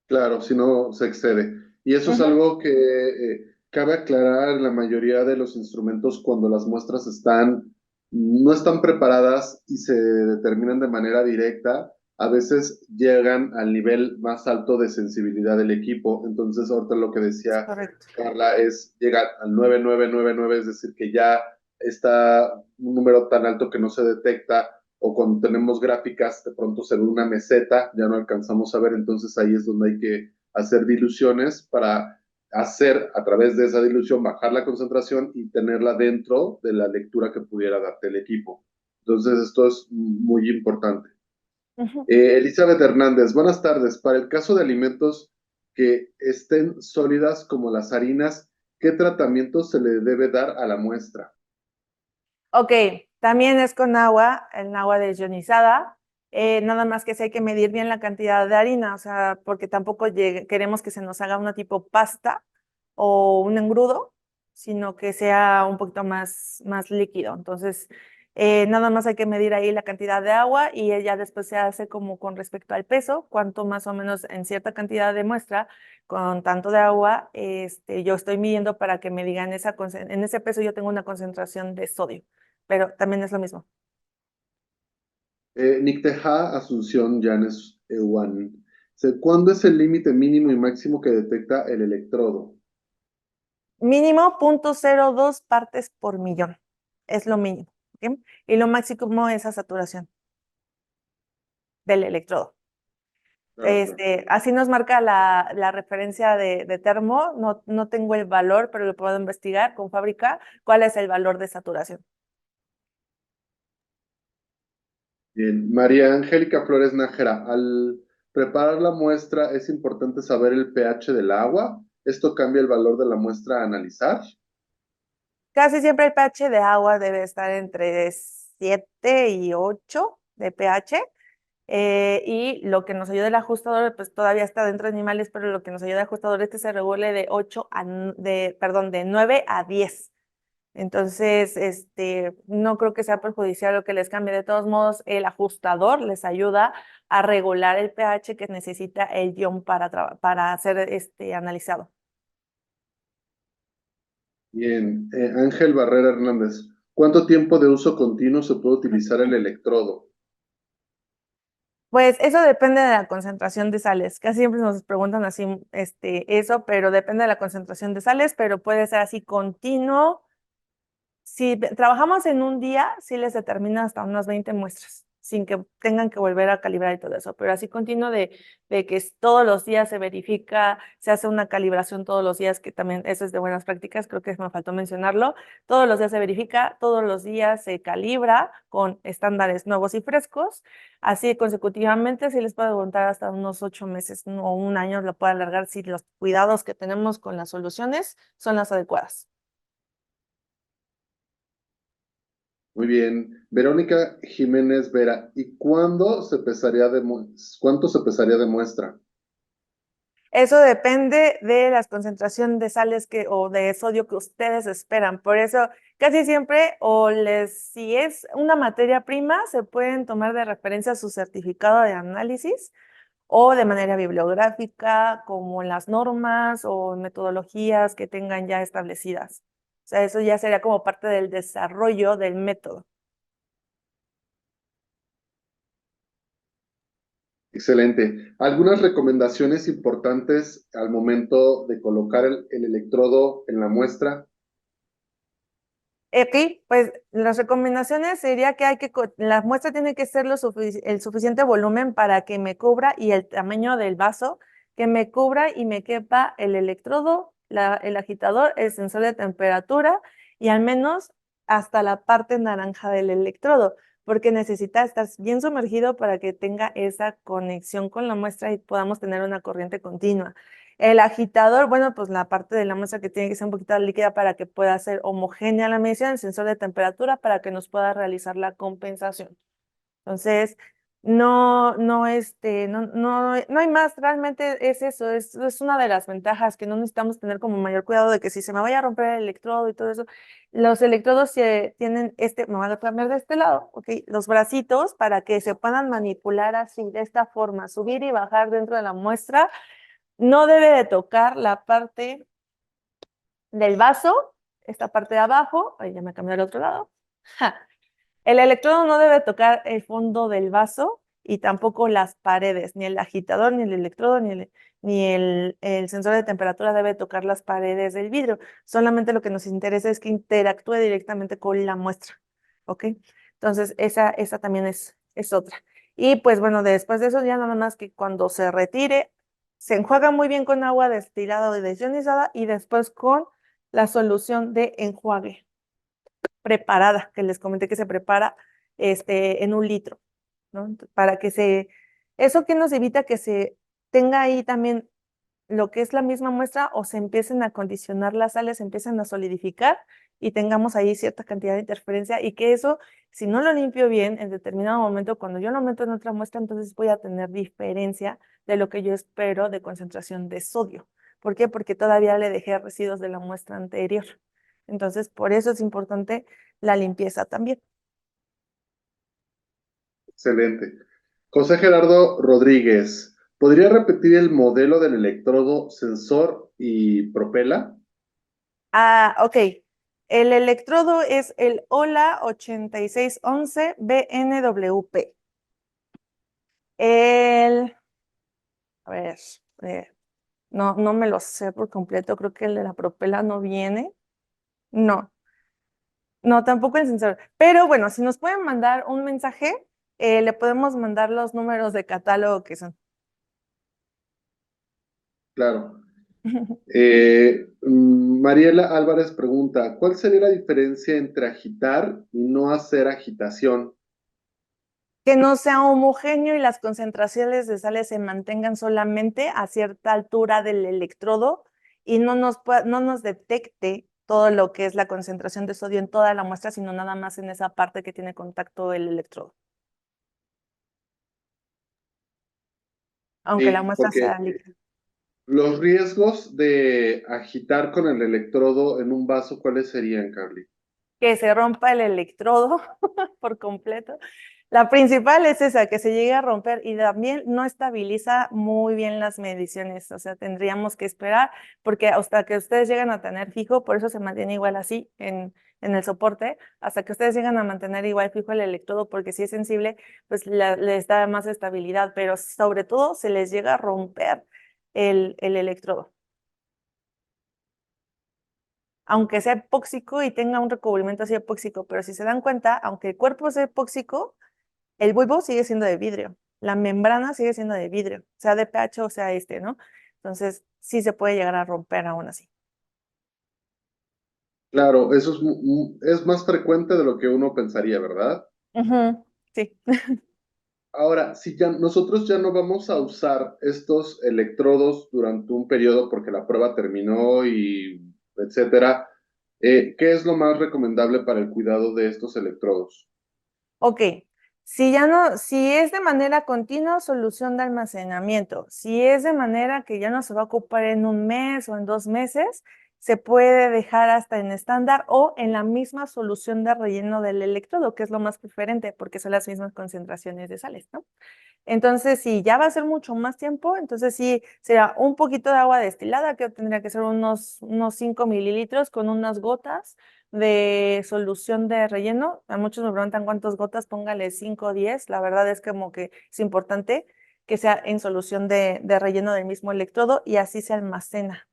Claro, si no se excede. Y eso es Ujú. algo que cabe aclarar en la mayoría de los instrumentos cuando las muestras no están preparadas y se determinan de manera directa, a veces llegan al nivel más alto de sensibilidad del equipo. Entonces, ahorita lo que Es decía correcto. Carla es llegar al 9999, es decir, que ya está un número tan alto que no se detecta o cuando tenemos gráficas, de pronto se ve una meseta, ya no alcanzamos a ver, entonces ahí es donde hay que hacer diluciones para hacer a través de esa dilución bajar la concentración y tenerla dentro de la lectura que pudiera darte el equipo. Entonces esto es muy importante. Ujú. Elizabeth Hernández, buenas tardes. Para el caso de alimentos que estén sólidas como las harinas, ¿qué tratamiento se le debe dar a la muestra? Ok, también es con agua, en agua desionizada. Nada más que sí hay que medir bien la cantidad de harina, o sea, porque tampoco queremos que se nos haga una tipo pasta o un engrudo, sino que sea un poquito más líquido. Entonces, Nada más hay que medir ahí la cantidad de agua y ya después se hace como con respecto al peso, cuánto más o menos en cierta cantidad de muestra, con tanto de agua, yo estoy midiendo para que me digan en ese peso yo tengo una concentración de sodio, pero también es lo mismo. Nicteja Asunción Llanes Ewan. ¿Cuándo es el límite mínimo y máximo que detecta el electrodo? Mínimo 0.02 partes por millón, es lo mínimo, ¿ok? Y lo máximo es a saturación del electrodo. Claro, claro. Así nos marca la referencia de termo, no tengo el valor, pero lo puedo investigar con fábrica, cuál es el valor de saturación. Bien. María Angélica Flores Nájera, al preparar la muestra es importante saber el pH del agua. ¿Esto cambia el valor de la muestra a analizar? Casi siempre el pH de agua debe estar entre 7 y 8 de pH. Y lo que nos ayuda el ajustador, pues todavía está dentro de animales, pero lo que nos ayuda el ajustador es que se regule de 9 a 10. Entonces, no creo que sea perjudicial lo que les cambie. De todos modos, el ajustador les ayuda a regular el pH que necesita el ion para ser analizado. Bien. Ángel Barrera Hernández, ¿cuánto tiempo de uso continuo se puede utilizar el electrodo? Pues eso depende de la concentración de sales. Casi siempre nos preguntan así, eso, pero depende de la concentración de sales, pero puede ser así continuo. Si trabajamos en un día, sí les determina hasta unas 20 muestras, sin que tengan que volver a calibrar y todo eso. Pero así continuo de que todos los días se verifica, se hace una calibración todos los días, que también eso es de buenas prácticas, creo que me faltó mencionarlo. Todos los días se verifica, todos los días se calibra con estándares nuevos y frescos. Así consecutivamente, sí les puede aguantar hasta unos 8 meses o un año, lo puede alargar si los cuidados que tenemos con las soluciones son las adecuadas. Muy bien. Verónica Jiménez Vera, ¿y cuánto se pesaría de muestra? Eso depende de la concentración de sales o de sodio que ustedes esperan. Por eso, casi siempre, si es una materia prima, se pueden tomar de referencia su certificado de análisis o de manera bibliográfica, como las normas o metodologías que tengan ya establecidas. O sea, eso ya sería como parte del desarrollo del método. Excelente. ¿Algunas recomendaciones importantes al momento de colocar el electrodo en la muestra? Aquí, pues las recomendaciones sería que la muestra tiene que ser el suficiente volumen para que me cubra y el tamaño del vaso que me cubra y me quepa el electrodo, el agitador, el sensor de temperatura y al menos hasta la parte naranja del electrodo, porque necesita estar bien sumergido para que tenga esa conexión con la muestra y podamos tener una corriente continua. El agitador, bueno, pues la parte de la muestra que tiene que ser un poquito líquida para que pueda ser homogénea la medición, el sensor de temperatura para que nos pueda realizar la compensación. Entonces, no hay más, realmente es eso, es una de las ventajas que no necesitamos tener como mayor cuidado de que si se me vaya a romper el electrodo y todo eso, los electrodos tienen me van a cambiar de este lado, ¿ok? Los bracitos para que se puedan manipular así, de esta forma, subir y bajar dentro de la muestra. No debe de tocar la parte del vaso, esta parte de abajo, ahí ya me cambié al otro lado. Ja. El electrodo no debe tocar el fondo del vaso y tampoco las paredes, ni el agitador, ni el electrodo, ni el sensor de temperatura debe tocar las paredes del vidrio. Solamente lo que nos interesa es que interactúe directamente con la muestra, ¿ok? Entonces, esa también es otra. Y pues bueno, después de eso ya nada más que cuando se retire, se enjuaga muy bien con agua destilada o desionizada y después con la solución de enjuague preparada, que les comenté que se prepara en 1 litro, ¿no? Eso que nos evita que se tenga ahí también lo que es la misma muestra o se empiecen a condicionar las sales, se empiecen a solidificar y tengamos ahí cierta cantidad de interferencia y que eso, si no lo limpio bien, en determinado momento, cuando yo lo meto en otra muestra, entonces voy a tener diferencia de lo que yo espero de concentración de sodio. ¿Por qué? Porque todavía le dejé residuos de la muestra anterior. Entonces, por eso es importante la limpieza también. Excelente. José Gerardo Rodríguez, ¿podría repetir el modelo del electrodo sensor y propela? Ah, ok. El electrodo es el OLA 8611 BNWP. El, a ver, eh, no me lo sé por completo, creo que el de la propela no viene. No, no, tampoco el sensor. Pero bueno, si nos pueden mandar un mensaje, le podemos mandar los números de catálogo que son. Claro. Mariela Álvarez pregunta, ¿cuál sería la diferencia entre agitar y no hacer agitación? Que no sea homogéneo y las concentraciones de sales se mantengan solamente a cierta altura del electrodo y no nos detecte todo lo que es la concentración de sodio en toda la muestra, sino nada más en esa parte que tiene contacto el electrodo, aunque la Sí, muestra porque sea líquida. los riesgos de agitar con el electrodo en un vaso, ¿cuáles serían, Carly? Que se rompa el electrodo por completo. La principal es esa, que se llegue a romper y también no estabiliza muy bien las mediciones, o sea, tendríamos que esperar porque hasta que ustedes llegan a tener fijo, por eso se mantiene igual así en el soporte, hasta que ustedes llegan a mantener igual fijo el electrodo, porque si es sensible, pues les da más estabilidad, pero sobre todo se les llega a romper el electrodo. Aunque sea epóxico y tenga un recubrimiento así epóxico, pero si se dan cuenta, aunque el cuerpo es epóxico, el bulbo sigue siendo de vidrio, la membrana sigue siendo de vidrio, sea de pH o sea ¿no? Entonces, sí se puede llegar a romper aún así. Claro, eso es más frecuente de lo que uno pensaría, ¿verdad? Ujú, sí. Ahora, si ya nosotros ya no vamos a usar estos electrodos durante un periodo porque la prueba terminó y etcétera, ¿qué es lo más recomendable para el cuidado de estos electrodos? Ok, si ya no, si es de manera continua, solución de almacenamiento. Si es de manera que ya no se va a ocupar en un mes o en 2 meses, se puede dejar hasta en estándar o en la misma solución de relleno del electrodo, que es lo más preferente porque son las mismas concentraciones de sales, ¿no? Entonces, si ya va a ser mucho más tiempo, entonces sí será un poquito de agua destilada, que tendría que ser unos 5 mililitros con unas gotas de solución de relleno. A muchos me preguntan cuántas gotas, póngale 5 o 10. La verdad es como que es importante que sea en solución de relleno del mismo electrodo y así se almacena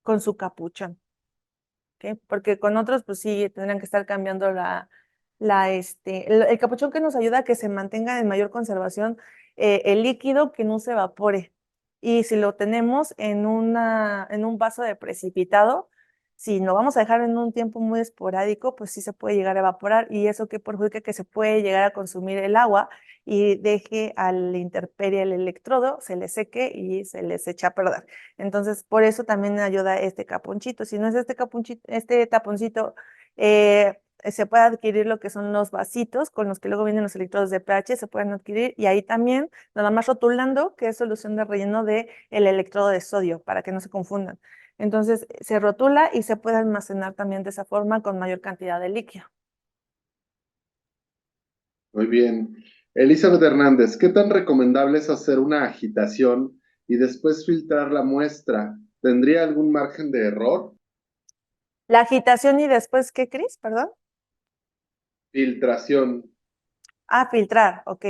con su capuchón. ¿Ok? Porque con otros, pues sí, tendrían que estar cambiando el capuchón que nos ayuda a que se mantenga en mayor conservación el líquido, que no se evapore. Y si lo tenemos en un vaso de precipitado, si lo vamos a dejar en un tiempo muy esporádico, pues sí se puede llegar a evaporar y eso que perjudica que se puede llegar a consumir el agua y deje a la intemperie el electrodo, se le seque y se les echa a perder. Entonces, por eso también ayuda este capuchito. Si no es este capuchito, este taponcito, se puede adquirir lo que son los vasitos con los que luego vienen los electrodos de pH, se pueden adquirir y ahí también, nada más rotulando que es solución de relleno del electrodo de sodio, para que no se confundan. Entonces, se rotula y se puede almacenar también de esa forma con mayor cantidad de líquido. Muy bien. Elizabeth Hernández, ¿qué tan recomendable es hacer una agitación y después filtrar la muestra? ¿Tendría algún margen de error? La agitación y después, ¿qué, Cris? Perdón. Filtración. Ah, filtrar, ok.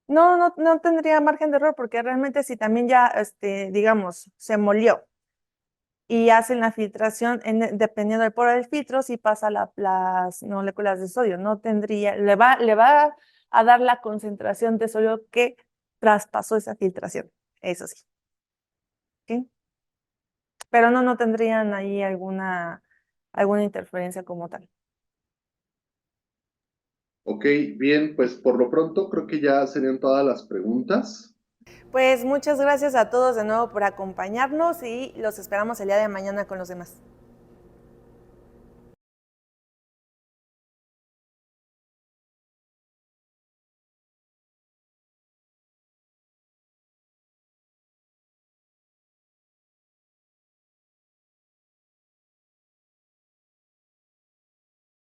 No tendría margen de error porque realmente si también ya, digamos, se molió y hacen la filtración dependiendo del poro del filtro, si pasa las moléculas de sodio, no tendría, le va a dar la concentración de sodio que traspasó esa filtración, eso sí. ¿Ok? Pero no tendrían ahí alguna interferencia como tal. Ok, bien, pues por lo pronto creo que ya serían todas las preguntas. Pues muchas gracias a todos de nuevo por acompañarnos y los esperamos el día de mañana con los demás.